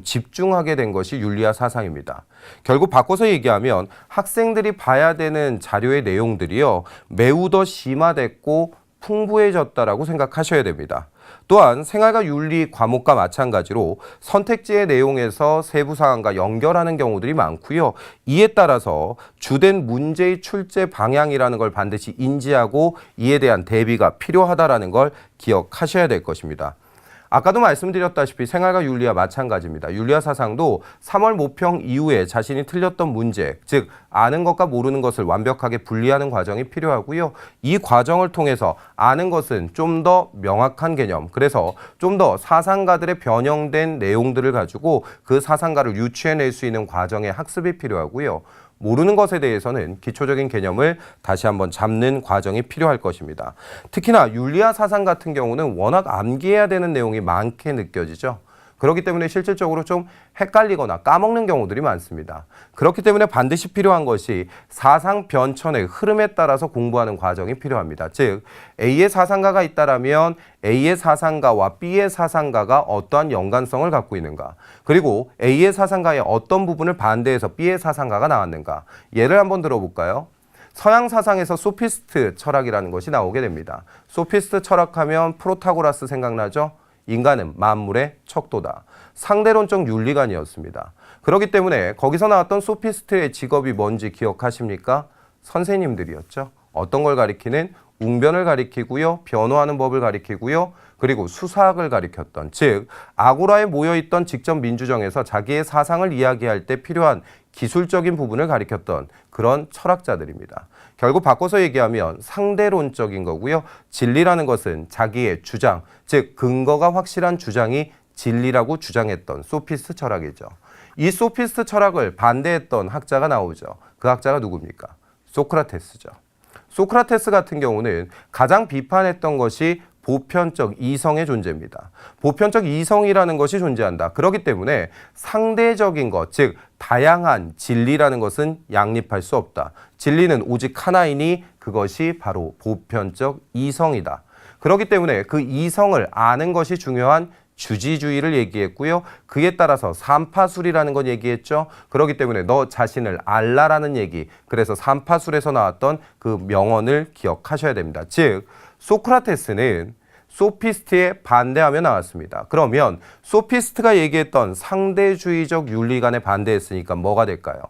집중하게 된 것이 윤리와 사상입니다. 결국 바꿔서 얘기하면 학생들이 봐야 되는 자료의 내용들이요, 매우 더 심화됐고 풍부해졌다라고 생각하셔야 됩니다. 또한 생활과 윤리 과목과 마찬가지로 선택지의 내용에서 세부 사항과 연결하는 경우들이 많고요. 이에 따라서 주된 문제의 출제 방향이라는 걸 반드시 인지하고 이에 대한 대비가 필요하다는 걸 기억하셔야 될 것입니다. 아까도 말씀드렸다시피 생활과 윤리와 마찬가지입니다. 윤리와 사상도 3월 모평 이후에 자신이 틀렸던 문제, 즉 아는 것과 모르는 것을 완벽하게 분리하는 과정이 필요하고요. 이 과정을 통해서 아는 것은 좀 더 명확한 개념, 그래서 좀 더 사상가들의 변형된 내용들을 가지고 그 사상가를 유추해낼 수 있는 과정의 학습이 필요하고요. 모르는 것에 대해서는 기초적인 개념을 다시 한번 잡는 과정이 필요할 것입니다. 특히나 윤리학 사상 같은 경우는 워낙 암기해야 되는 내용이 많게 느껴지죠. 그렇기 때문에 실질적으로 좀 헷갈리거나 까먹는 경우들이 많습니다. 그렇기 때문에 반드시 필요한 것이 사상 변천의 흐름에 따라서 공부하는 과정이 필요합니다. 즉 A의 사상가가 있다라면 A의 사상가와 B의 사상가가 어떠한 연관성을 갖고 있는가, 그리고 A의 사상가의 어떤 부분을 반대해서 B의 사상가가 나왔는가. 예를 한번 들어볼까요? 서양 사상에서 소피스트 철학이라는 것이 나오게 됩니다. 소피스트 철학하면 프로타고라스 생각나죠? 인간은 만물의 척도다. 상대론적 윤리관이었습니다. 그렇기 때문에 거기서 나왔던 소피스트의 직업이 뭔지 기억하십니까? 선생님들이었죠. 어떤 걸 가리키는? 웅변을 가리키고요. 변호하는 법을 가리키고요. 그리고 수사학을 가리켰던, 즉 아고라에 모여있던 직접 민주정에서 자기의 사상을 이야기할 때 필요한 기술적인 부분을 가리켰던 그런 철학자들입니다. 결국 바꿔서 얘기하면 상대론적인 거고요. 진리라는 것은 자기의 주장, 즉 근거가 확실한 주장이 진리라고 주장했던 소피스트 철학이죠. 이 소피스트 철학을 반대했던 학자가 나오죠. 그 학자가 누굽니까? 소크라테스죠. 소크라테스 같은 경우는 가장 비판했던 것이 보편적 이성의 존재입니다. 보편적 이성이라는 것이 존재한다. 그렇기 때문에 상대적인 것, 즉 다양한 진리라는 것은 양립할 수 없다. 진리는 오직 하나이니 그것이 바로 보편적 이성이다. 그렇기 때문에 그 이성을 아는 것이 중요한 주지주의를 얘기했고요. 그에 따라서 삼파술이라는 건 얘기했죠. 그렇기 때문에 너 자신을 알라라는 얘기, 그래서 삼파술에서 나왔던 그 명언을 기억하셔야 됩니다. 즉 소크라테스는 소피스트에 반대하며 나왔습니다. 그러면 소피스트가 얘기했던 상대주의적 윤리관에 반대했으니까 뭐가 될까요?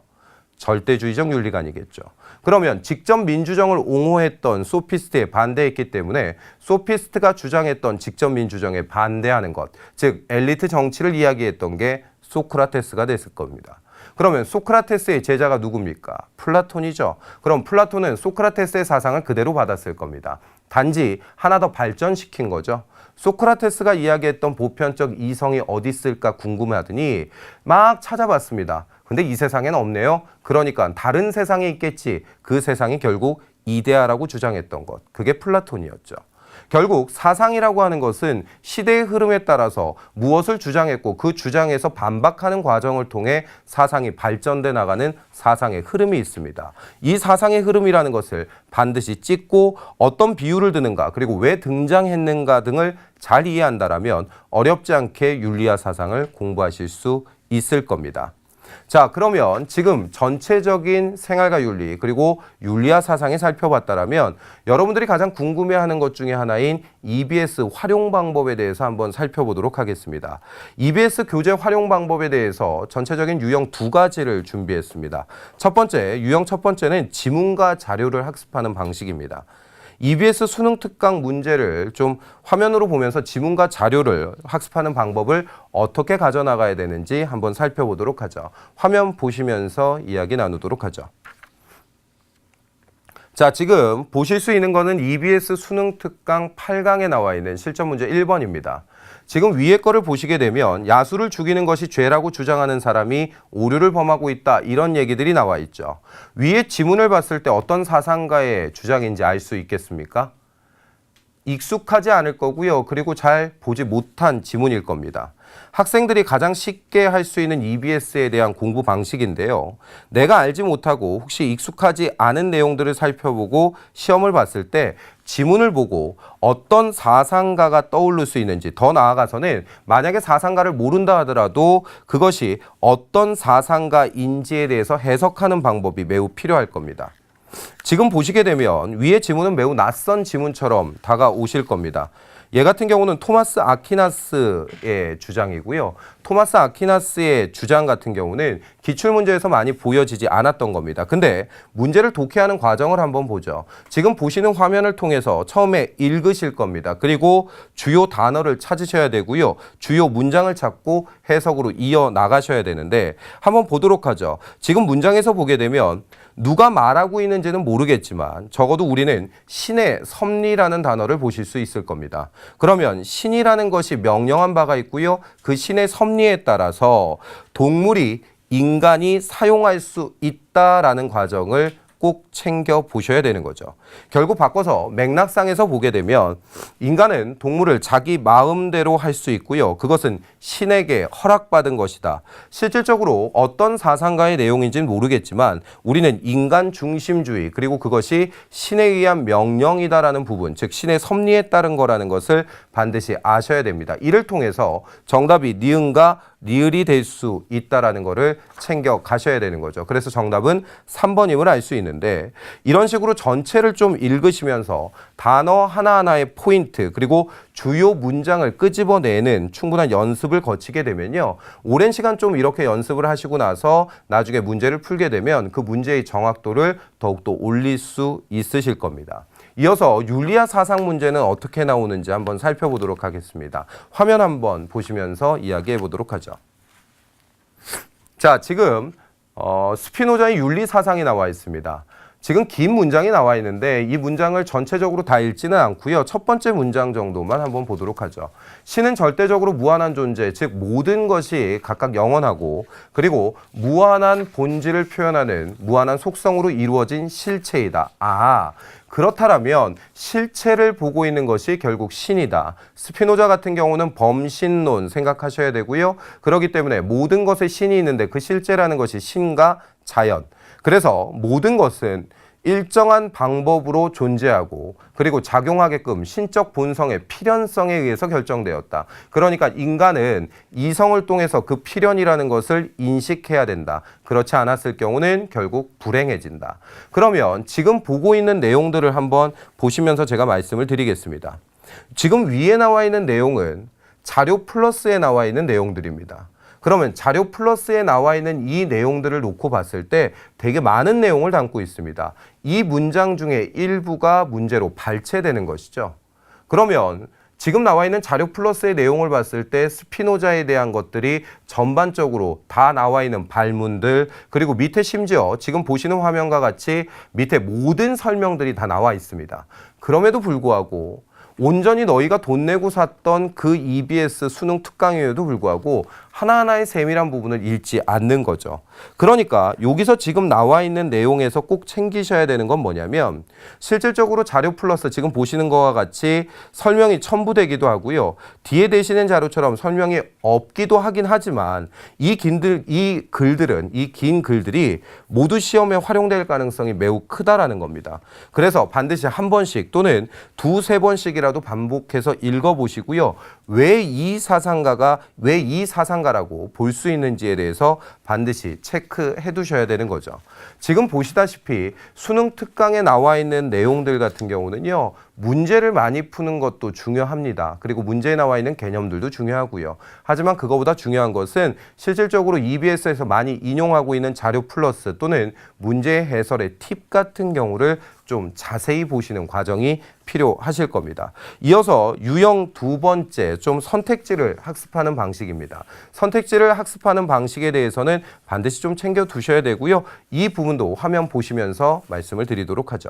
절대주의적 윤리관이겠죠. 그러면 직접 민주정을 옹호했던 소피스트에 반대했기 때문에 소피스트가 주장했던 직접 민주정에 반대하는 것, 즉 엘리트 정치를 이야기했던 게 소크라테스가 됐을 겁니다. 그러면 소크라테스의 제자가 누굽니까? 플라톤이죠. 그럼 플라톤은 소크라테스의 사상을 그대로 받았을 겁니다. 단지 하나 더 발전시킨 거죠. 소크라테스가 이야기했던 보편적 이성이 어디 있을까 궁금하더니 막 찾아봤습니다. 근데 이 세상에는 없네요. 그러니까 다른 세상에 있겠지. 그 세상이 결국 이데아라고 주장했던 것. 그게 플라톤이었죠. 결국 사상이라고 하는 것은 시대의 흐름에 따라서 무엇을 주장했고 그 주장에서 반박하는 과정을 통해 사상이 발전돼 나가는 사상의 흐름이 있습니다. 이 사상의 흐름이라는 것을 반드시 찍고 어떤 비유를 드는가, 그리고 왜 등장했는가 등을 잘 이해한다라면 어렵지 않게 윤리학 사상을 공부하실 수 있을 겁니다. 자, 그러면 지금 전체적인 생활과 윤리, 그리고 윤리학 사상에 살펴봤다라면 여러분들이 가장 궁금해하는 것 중에 하나인 EBS 활용 방법에 대해서 한번 살펴보도록 하겠습니다. EBS 교재 활용 방법에 대해서 전체적인 유형 두 가지를 준비했습니다. 첫 번째, 유형 첫 번째는 지문과 자료를 학습하는 방식입니다. EBS 수능 특강 문제를 좀 화면으로 보면서 지문과 자료를 학습하는 방법을 어떻게 가져나가야 되는지 한번 살펴보도록 하죠. 화면 보시면서 이야기 나누도록 하죠. 자, 지금 보실 수 있는 거는 EBS 수능 특강 8강에 나와 있는 실전 문제 1번입니다. 지금 위에 거를 보시게 되면 야수를 죽이는 것이 죄라고 주장하는 사람이 오류를 범하고 있다, 이런 얘기들이 나와 있죠. 위에 지문을 봤을 때 어떤 사상가의 주장인지 알 수 있겠습니까? 익숙하지 않을 거고요. 그리고 잘 보지 못한 지문일 겁니다. 학생들이 가장 쉽게 할 수 있는 EBS에 대한 공부 방식인데요. 내가 알지 못하고 혹시 익숙하지 않은 내용들을 살펴보고 시험을 봤을 때 지문을 보고 어떤 사상가가 떠오를 수 있는지, 더 나아가서는 만약에 사상가를 모른다 하더라도 그것이 어떤 사상가인지에 대해서 해석하는 방법이 매우 필요할 겁니다. 지금 보시게 되면 위의 지문은 매우 낯선 지문처럼 다가오실 겁니다. 얘 같은 경우는 토마스 아퀴나스의 주장이고요. 토마스 아퀴나스의 주장 같은 경우는 기출문제에서 많이 보여지지 않았던 겁니다. 근데 문제를 독해하는 과정을 한번 보죠. 지금 보시는 화면을 통해서 처음에 읽으실 겁니다. 그리고 주요 단어를 찾으셔야 되고요. 주요 문장을 찾고 해석으로 이어나가셔야 되는데 한번 보도록 하죠. 지금 문장에서 보게 되면 누가 말하고 있는지는 모르겠지만 적어도 우리는 신의 섭리라는 단어를 보실 수 있을 겁니다. 그러면 신이라는 것이 명령한 바가 있고요. 그 신의 섭리에 따라서 동물이 인간이 사용할 수 있다라는 과정을 꼭 챙겨 보셔야 되는 거죠. 결국 바꿔서 맥락상에서 보게 되면 인간은 동물을 자기 마음대로 할 수 있고요. 그것은 신에게 허락받은 것이다. 실질적으로 어떤 사상가의 내용인지는 모르겠지만 우리는 인간 중심주의 그리고 그것이 신에 의한 명령이다라는 부분, 즉 신의 섭리에 따른 거라는 것을 반드시 아셔야 됩니다. 이를 통해서 정답이 니은과 리을이 될 수 있다라는 것을 챙겨 가셔야 되는 거죠. 그래서 정답은 3번임을 알 수 있는데 이런 식으로 전체를 좀 읽으시면서 단어 하나하나의 포인트 그리고 주요 문장을 끄집어내는 충분한 연습을 거치게 되면요. 오랜 시간 좀 이렇게 연습을 하시고 나서 나중에 문제를 풀게 되면 그 문제의 정확도를 더욱더 올릴 수 있으실 겁니다. 이어서 윤리학 사상 문제는 어떻게 나오는지 한번 살펴보도록 하겠습니다. 화면 한번 보시면서 이야기해 보도록 하죠. 자, 지금 스피노자의 윤리 사상이 나와 있습니다. 지금 긴 문장이 나와 있는데 이 문장을 전체적으로 다 읽지는 않고요. 첫 번째 문장 정도만 한번 보도록 하죠. 신은 절대적으로 무한한 존재, 즉 모든 것이 각각 영원하고 그리고 무한한 본질을 표현하는 무한한 속성으로 이루어진 실체이다. 그렇다면 실체를 보고 있는 것이 결국 신이다. 스피노자 같은 경우는 범신론 생각하셔야 되고요. 그렇기 때문에 모든 것에 신이 있는데 그 실체라는 것이 신과 자연. 그래서 모든 것은 일정한 방법으로 존재하고 그리고 작용하게끔 신적 본성의 필연성에 의해서 결정되었다. 그러니까 인간은 이성을 통해서 그 필연이라는 것을 인식해야 된다. 그렇지 않았을 경우는 결국 불행해진다. 그러면 지금 보고 있는 내용들을 한번 보시면서 제가 말씀을 드리겠습니다. 지금 위에 나와 있는 내용은 자료 플러스에 나와 있는 내용들입니다. 그러면 자료 플러스에 나와 있는 이 내용들을 놓고 봤을 때 되게 많은 내용을 담고 있습니다. 이 문장 중에 일부가 문제로 발췌되는 것이죠. 그러면 지금 나와 있는 자료 플러스의 내용을 봤을 때 스피노자에 대한 것들이 전반적으로 다 나와 있는 발문들 그리고 밑에 심지어 지금 보시는 화면과 같이 밑에 모든 설명들이 다 나와 있습니다. 그럼에도 불구하고 온전히 너희가 돈 내고 샀던 그 EBS 수능 특강에도 불구하고 하나하나의 세밀한 부분을 읽지 않는 거죠. 그러니까 여기서 지금 나와 있는 내용에서 꼭 챙기셔야 되는 건 뭐냐면 실질적으로 자료 플러스 지금 보시는 것과 같이 설명이 첨부되기도 하고요. 뒤에 되시는 자료처럼 설명이 없기도 하긴 하지만 이 긴 글들이 모두 시험에 활용될 가능성이 매우 크다라는 겁니다. 그래서 반드시 한 번씩 또는 두세 번씩이라도 반복해서 읽어보시고요. 왜 이 사상가라고 볼 수 있는지에 대해서 반드시 체크해 두셔야 되는 거죠. 지금 보시다시피 수능 특강에 나와 있는 내용들 같은 경우는요. 문제를 많이 푸는 것도 중요합니다. 그리고 문제에 나와 있는 개념들도 중요하고요. 하지만 그거보다 중요한 것은 실질적으로 EBS에서 많이 인용하고 있는 자료 플러스 또는 문제 해설의 팁 같은 경우를 좀 자세히 보시는 과정이 필요하실 겁니다. 이어서 유형 두 번째, 좀 선택지를 학습하는 방식입니다. 선택지를 학습하는 방식에 대해서는 반드시 좀 챙겨 두셔야 되고요. 이 부분도 화면 보시면서 말씀을 드리도록 하죠.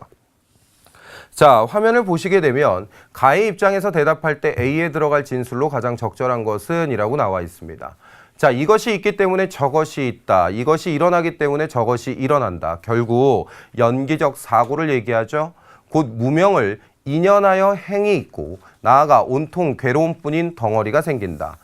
자, 화면을 보시게 되면 가의 입장에서 대답할 때 A에 들어갈 진술로 가장 적절한 것은 이라고 나와 있습니다. 자, 이것이 있기 때문에 저것이 있다. 이것이 일어나기 때문에 저것이 일어난다. 결국 연기적 사고를 얘기하죠. 곧 무명을 인연하여 행이 있고 나아가 온통 괴로움뿐인 덩어리가 생긴다.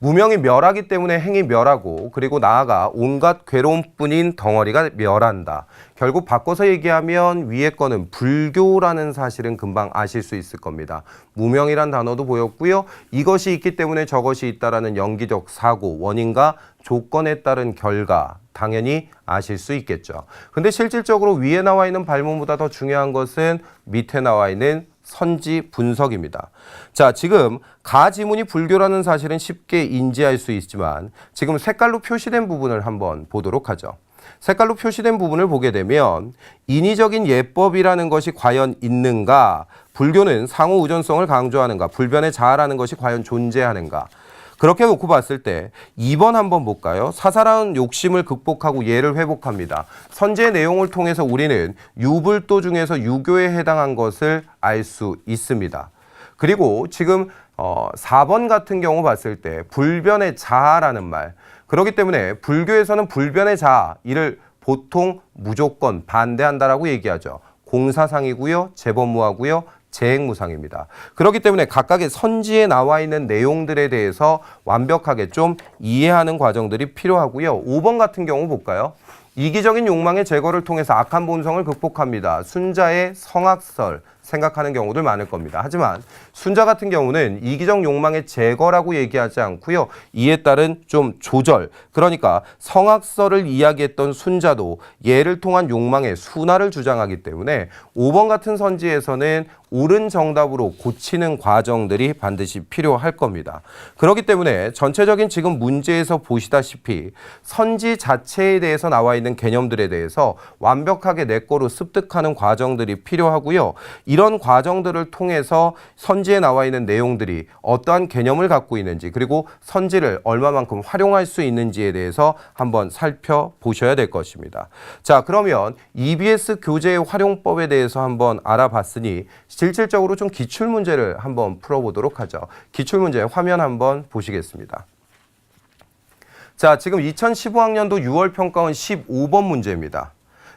무명이 멸하기 때문에 행이 멸하고 그리고 나아가 온갖 괴로움뿐인 덩어리가 멸한다. 결국 바꿔서 얘기하면 위에 거는 불교라는 사실은 금방 아실 수 있을 겁니다. 무명이란 단어도 보였고요. 이것이 있기 때문에 저것이 있다라는 연기적 사고, 원인과 조건에 따른 결과 당연히 아실 수 있겠죠. 근데 실질적으로 위에 나와 있는 발문보다 더 중요한 것은 밑에 나와 있는 선지 분석입니다. 자, 지금 가 지문이 불교라는 사실은 쉽게 인지할 수 있지만 지금 색깔로 표시된 부분을 한번 보도록 하죠. 색깔로 표시된 부분을 보게 되면 인위적인 예법이라는 것이 과연 있는가? 불교는 상호 우존성을 강조하는가? 불변에 자아라는 것이 과연 존재하는가? 그렇게 놓고 봤을 때 2번 한번 볼까요? 사사로운 욕심을 극복하고 예를 회복합니다. 선지의 내용을 통해서 우리는 유불도 중에서 유교에 해당한 것을 알 수 있습니다. 그리고 지금 4번 같은 경우 봤을 때 불변의 자아라는 말, 그렇기 때문에 불교에서는 불변의 자, 이를 보통 무조건 반대한다라고 얘기하죠. 공사상이고요, 재범무하고요, 재행무상입니다. 그렇기 때문에 각각의 선지에 나와 있는 내용들에 대해서 완벽하게 좀 이해하는 과정들이 필요하고요. 5번 같은 경우 볼까요? 이기적인 욕망의 제거를 통해서 악한 본성을 극복합니다. 순자의 성악설 생각하는 경우들 많을 겁니다. 하지만 순자 같은 경우는 이기적 욕망의 제거라고 얘기하지 않고요. 이에 따른 좀 조절, 그러니까 성악설을 이야기했던 순자도 예를 통한 욕망의 순화를 주장하기 때문에 5번 같은 선지에서는 옳은 정답으로 고치는 과정들이 반드시 필요할 겁니다. 그렇기 때문에 전체적인 지금 문제에서 보시다시피 선지 자체에 대해서 나와 있는 개념들에 대해서 완벽하게 내 거로 습득하는 과정들이 필요하고요. 이런 과정들을 통해서 선지에 나와 있는 내용들이 어떠한 개념을 갖고 있는지, 그리고 선지를 얼마만큼 활용할 수 있는지에 대해서 한번 살펴보셔야 될 것입니다. 자, 그러면 EBS 교재의 활용법에 대해서 한번 알아봤으니 실질적으로 좀 기출문제를 한번 풀어보도록 하죠. 기출문제 화면 한번 보시겠습니다. 자, 지금 2015학년도 6월 평가원 15번 문제입니다.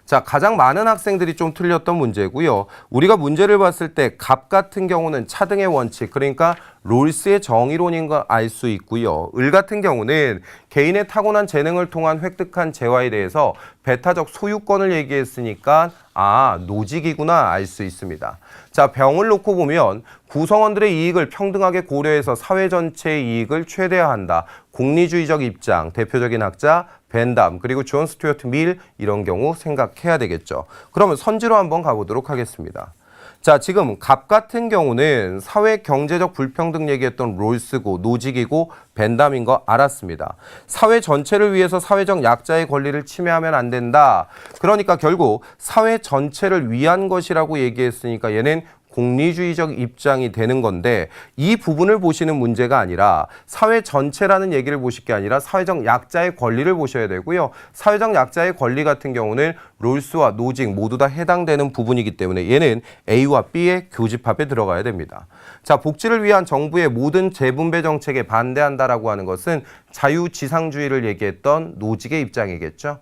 자, 가장 많은 학생들이 좀 틀렸던 문제고요. 우리가 문제를 봤을 때 갑 같은 경우는 차등의 원칙, 그러니까 롤스의 정의론인 걸 알 수 있고요. 을 같은 경우는 개인의 타고난 재능을 통한 획득한 재화에 대해서 배타적 소유권을 얘기했으니까 노직이구나 알 수 있습니다. 자, 병을 놓고 보면 구성원들의 이익을 평등하게 고려해서 사회 전체의 이익을 최대화한다. 공리주의적 입장, 대표적인 학자 벤담, 그리고 존 스튜어트 밀, 이런 경우 생각해야 되겠죠. 그러면 선지로 한번 가보도록 하겠습니다. 자, 지금 갑 같은 경우는 사회 경제적 불평등 얘기했던 롤스고 노직이고 벤담인 거 알았습니다. 사회 전체를 위해서 사회적 약자의 권리를 침해하면 안 된다. 그러니까 결국 사회 전체를 위한 것이라고 얘기했으니까 얘는 공리주의적 입장이 되는 건데, 이 부분을 보시는 문제가 아니라 사회 전체라는 얘기를 보실 게 아니라 사회적 약자의 권리를 보셔야 되고요. 사회적 약자의 권리 같은 경우는 롤스와 노직 모두 다 해당되는 부분이기 때문에 얘는 A와 B의 교집합에 들어가야 됩니다. 자, 복지를 위한 정부의 모든 재분배 정책에 반대한다라고 하는 것은 자유지상주의를 얘기했던 노직의 입장이겠죠.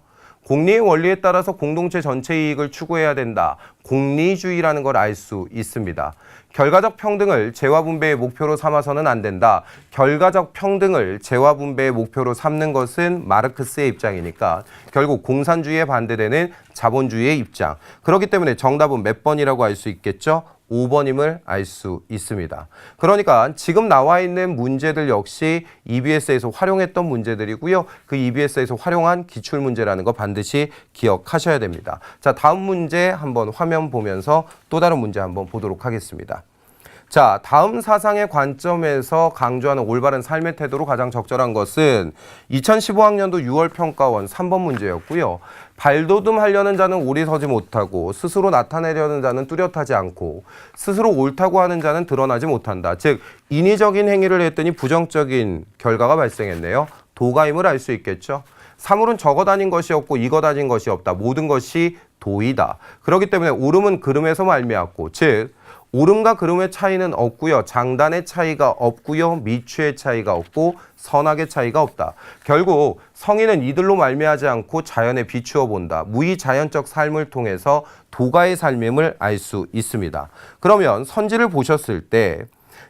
공리의 원리에 따라서 공동체 전체 이익을 추구해야 된다. 공리주의라는 걸 알 수 있습니다. 결과적 평등을 재화분배의 목표로 삼아서는 안 된다. 결과적 평등을 재화분배의 목표로 삼는 것은 마르크스의 입장이니까 결국 공산주의에 반대되는 자본주의의 입장. 그렇기 때문에 정답은 몇 번이라고 알 수 있겠죠? 5번임을 알 수 있습니다. 그러니까 지금 나와 있는 문제들 역시 EBS에서 활용했던 문제들이고요. 그 EBS에서 활용한 기출문제라는 거 반드시 기억하셔야 됩니다. 자, 다음 문제 한번 화면 보면서 또 다른 문제 한번 보도록 하겠습니다. 자, 다음 사상의 관점에서 강조하는 올바른 삶의 태도로 가장 적절한 것은 2015학년도 6월 평가원 3번 문제였고요. 발돋움하려는 자는 오리 서지 못하고 스스로 나타내려는 자는 뚜렷하지 않고 스스로 옳다고 하는 자는 드러나지 못한다. 즉, 인위적인 행위를 했더니 부정적인 결과가 발생했네요. 도가임을 알 수 있겠죠. 사물은 적어 다닌 것이 없고 익어 다닌 것이 없다. 모든 것이 도이다. 그렇기 때문에 옳음은 그름에서 말미암고, 즉 옳음과 그름의 차이는 없고요. 장단의 차이가 없고요. 미취의 차이가 없고 선악의 차이가 없다. 결국 성인은 이들로 말미하지 않고 자연에 비추어 본다. 무의자연적 삶을 통해서 도가의 삶임을 알 수 있습니다. 그러면 선지를 보셨을 때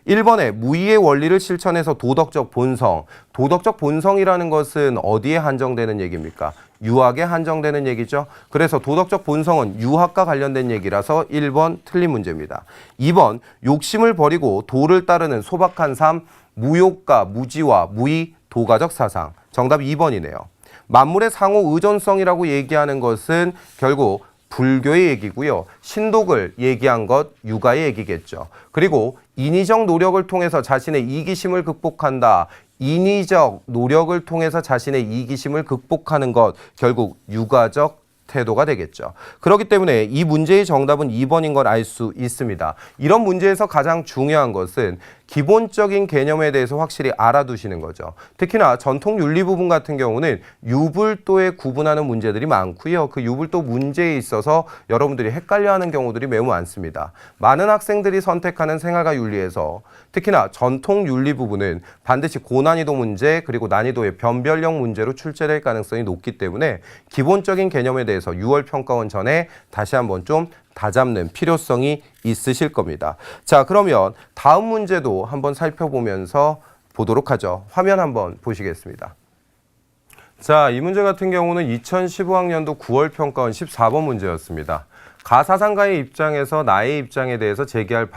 1번에 무의의 원리를 실천해서 도덕적 본성. 도덕적 본성이라는 것은 어디에 한정되는 얘기입니까? 유학에 한정되는 얘기죠. 그래서 도덕적 본성은 유학과 관련된 얘기라서 1번 틀린 문제입니다. 2번, 욕심을 버리고 도를 따르는 소박한 삶, 무욕과 무지와 무의, 도가적 사상. 정답 2번이네요. 만물의 상호 의존성이라고 얘기하는 것은 결국 불교의 얘기고요. 신독을 얘기한 것 유가의 얘기겠죠. 그리고 인위적 노력을 통해서 자신의 이기심을 극복한다. 인위적 노력을 통해서 자신의 이기심을 극복하는 것, 결국 유가적 태도가 되겠죠. 그렇기 때문에 이 문제의 정답은 2번인 걸 알 수 있습니다. 이런 문제에서 가장 중요한 것은 기본적인 개념에 대해서 확실히 알아두시는 거죠. 특히나 전통 윤리 부분 같은 경우는 유불도에 구분하는 문제들이 많고요. 그 유불도 문제에 있어서 여러분들이 헷갈려하는 경우들이 매우 많습니다. 많은 학생들이 선택하는 생활과 윤리에서 특히나 전통 윤리 부분은 반드시 고난이도 문제 그리고 난이도의 변별력 문제로 출제될 가능성이 높기 때문에 기본적인 개념에 대해서 6월 평가원 전에 다시 한번 좀 다잡는 필요성이 있으실 겁니다. 자, 그러면 다음 문제도 한번 살펴보면서 보도록 하죠. 화면 한번 보시겠습니다. 자, 이 문제 같은 경우는 2015학년도 9월 평가원 14번 문제였습니다. 가사상가의 입장에서 나의 입장에 대해서 제기할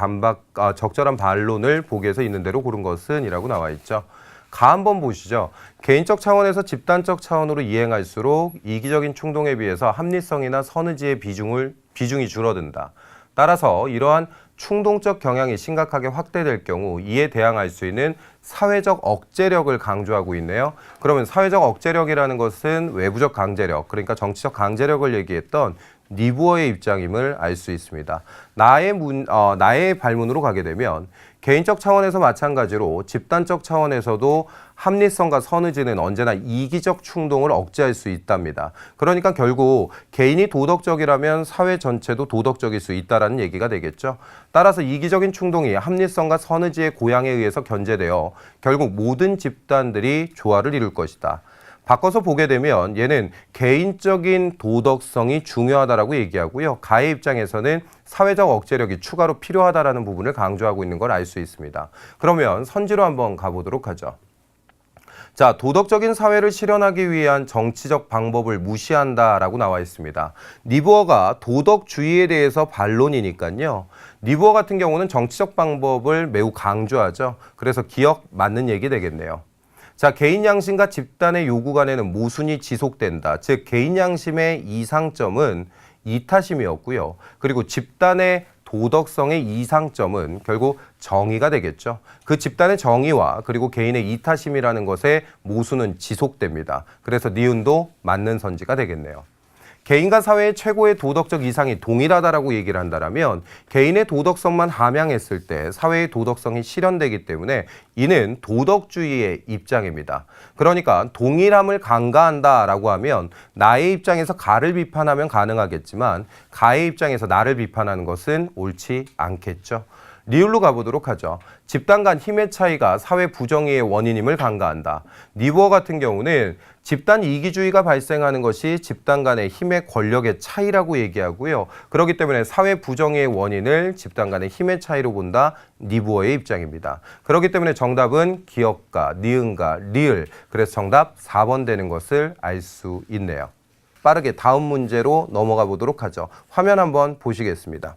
적절한 반론을 보기에서 있는 대로 고른 것은 이라고 나와 있죠. 가 한번 보시죠. 개인적 차원에서 집단적 차원으로 이행할수록 이기적인 충동에 비해서 합리성이나 선의지의 비중이 줄어든다. 따라서 이러한 충동적 경향이 심각하게 확대될 경우 이에 대항할 수 있는 사회적 억제력을 강조하고 있네요. 그러면 사회적 억제력이라는 것은 외부적 강제력, 그러니까 정치적 강제력을 얘기했던 니부어의 입장임을 알 수 있습니다. 나의 발문으로 가게 되면 개인적 차원에서 마찬가지로 집단적 차원에서도 합리성과 선의지는 언제나 이기적 충동을 억제할 수 있답니다. 그러니까 결국 개인이 도덕적이라면 사회 전체도 도덕적일 수 있다는 얘기가 되겠죠. 따라서 이기적인 충동이 합리성과 선의지의 고양에 의해서 견제되어 결국 모든 집단들이 조화를 이룰 것이다. 바꿔서 보게 되면 얘는 개인적인 도덕성이 중요하다라고 얘기하고요. 가의 입장에서는 사회적 억제력이 추가로 필요하다라는 부분을 강조하고 있는 걸 알 수 있습니다. 그러면 선지로 한번 가보도록 하죠. 자, 도덕적인 사회를 실현하기 위한 정치적 방법을 무시한다라고 나와 있습니다. 니부어가 도덕주의에 대해서 반론이니까요. 니부어 같은 경우는 정치적 방법을 매우 강조하죠. 그래서 기억 맞는 얘기 되겠네요. 자, 개인 양심과 집단의 요구 간에는 모순이 지속된다. 즉 개인 양심의 이상점은 이타심이었고요. 그리고 집단의 도덕성의 이상점은 결국 정의가 되겠죠. 그 집단의 정의와 그리고 개인의 이타심이라는 것의 모순은 지속됩니다. 그래서 니은도 맞는 선지가 되겠네요. 개인과 사회의 최고의 도덕적 이상이 동일하다라고 얘기를 한다면 개인의 도덕성만 함양했을 때 사회의 도덕성이 실현되기 때문에 이는 도덕주의의 입장입니다. 그러니까 동일함을 강가한다라고 하면 나의 입장에서 가를 비판하면 가능하겠지만 가의 입장에서 나를 비판하는 것은 옳지 않겠죠. 리을로 가보도록 하죠. 집단 간 힘의 차이가 사회 부정의의 원인임을 강가한다. 니부어 같은 경우는 집단 이기주의가 발생하는 것이 집단 간의 힘의 권력의 차이라고 얘기하고요. 그렇기 때문에 사회 부정의의 원인을 집단 간의 힘의 차이로 본다. 니부어의 입장입니다. 그렇기 때문에 정답은 기억가, 니은가, 리을. 그래서 정답 4번 되는 것을 알 수 있네요. 빠르게 다음 문제로 넘어가 보도록 하죠. 화면 한번 보시겠습니다.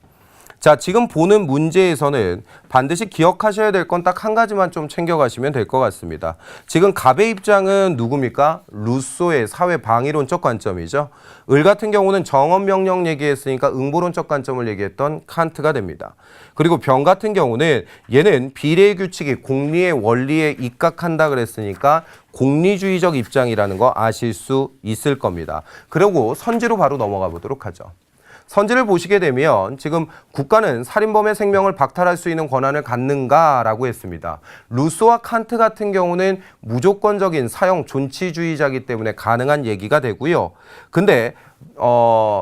자, 지금 보는 문제에서는 반드시 기억하셔야 될 건 딱 한 가지만 좀 챙겨가시면 될 것 같습니다. 지금 갑의 입장은 누굽니까? 루소의 사회 방위론적 관점이죠. 을 같은 경우는 정언명령 얘기했으니까 응보론적 관점을 얘기했던 칸트가 됩니다. 그리고 병 같은 경우는 얘는 비례의 규칙이 공리의 원리에 입각한다 그랬으니까 공리주의적 입장이라는 거 아실 수 있을 겁니다. 그리고 선지로 바로 넘어가 보도록 하죠. 선지를 보시게 되면 지금 국가는 살인범의 생명을 박탈할 수 있는 권한을 갖는가라고 했습니다. 루소와 칸트 같은 경우는 무조건적인 사형 존치주의자이기 때문에 가능한 얘기가 되고요. 근데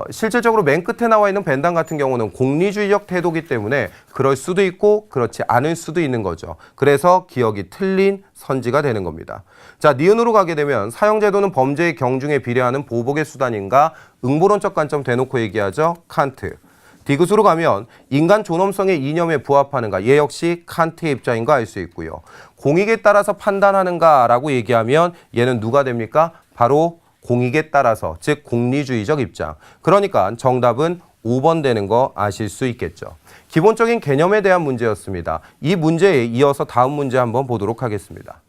실질적으로 맨 끝에 나와 있는 벤담 같은 경우는 공리주의적 태도이기 때문에 그럴 수도 있고 그렇지 않을 수도 있는 거죠. 그래서 기억이 틀린 선지가 되는 겁니다. 자, 니은으로 가게 되면 사형제도는 범죄의 경중에 비례하는 보복의 수단인가? 응보론적 관점 대놓고 얘기하죠. 칸트. 디귿으로 가면 인간 존엄성의 이념에 부합하는가? 얘 역시 칸트의 입장인 거 알 수 있고요. 공익에 따라서 판단하는가라고 얘기하면 얘는 누가 됩니까? 바로 공익에 따라서, 즉 공리주의적 입장. 그러니까 정답은 5번 되는 거 아실 수 있겠죠. 기본적인 개념에 대한 문제였습니다. 이 문제에 이어서 다음 문제 한번 보도록 하겠습니다.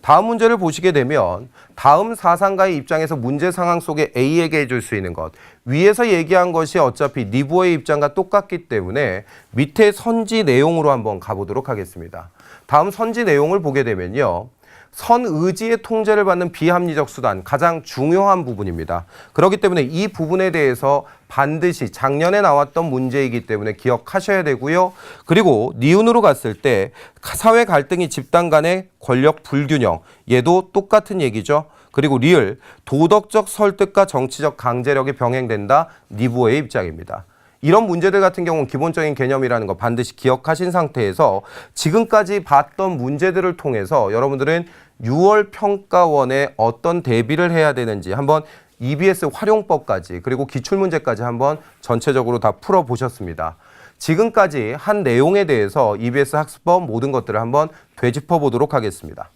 다음 문제를 보시게 되면 다음 사상가의 입장에서 문제 상황 속에 A에게 해줄 수 있는 것. 위에서 얘기한 것이 어차피 니부어의 입장과 똑같기 때문에 밑에 선지 내용으로 한번 가보도록 하겠습니다. 다음 선지 내용을 보게 되면요. 선의지의 통제를 받는 비합리적 수단, 가장 중요한 부분입니다. 그렇기 때문에 이 부분에 대해서 반드시 작년에 나왔던 문제이기 때문에 기억하셔야 되고요. 그리고 니은으로 갔을 때 사회 갈등이 집단 간의 권력 불균형, 얘도 똑같은 얘기죠. 그리고 리을, 도덕적 설득과 정치적 강제력이 병행된다. 니부어의 입장입니다. 이런 문제들 같은 경우는 기본적인 개념이라는 거 반드시 기억하신 상태에서 지금까지 봤던 문제들을 통해서 여러분들은 6월 평가원에 어떤 대비를 해야 되는지 한번 EBS 활용법까지 그리고 기출문제까지 한번 전체적으로 다 풀어보셨습니다. 지금까지 한 내용에 대해서 EBS 학습법 모든 것들을 한번 되짚어 보도록 하겠습니다.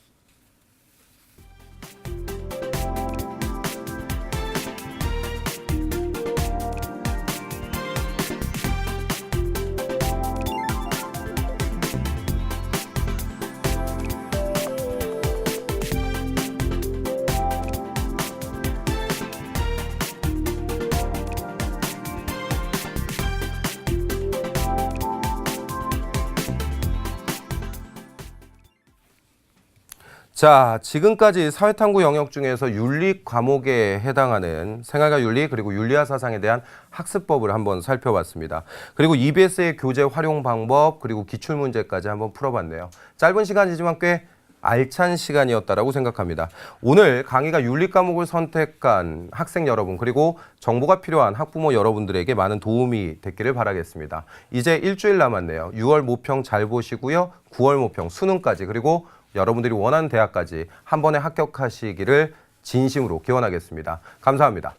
자, 지금까지 사회탐구 영역 중에서 윤리 과목에 해당하는 생활과 윤리 그리고 윤리와 사상에 대한 학습법을 한번 살펴봤습니다. 그리고 EBS의 교재 활용 방법 그리고 기출문제까지 한번 풀어봤네요. 짧은 시간이지만 꽤 알찬 시간이었다라고 생각합니다. 오늘 강의가 윤리 과목을 선택한 학생 여러분 그리고 정보가 필요한 학부모 여러분들에게 많은 도움이 됐기를 바라겠습니다. 이제 일주일 남았네요. 6월 모평 잘 보시고요. 9월 모평 수능까지 그리고 여러분들이 원하는 대학까지 한 번에 합격하시기를 진심으로 기원하겠습니다. 감사합니다.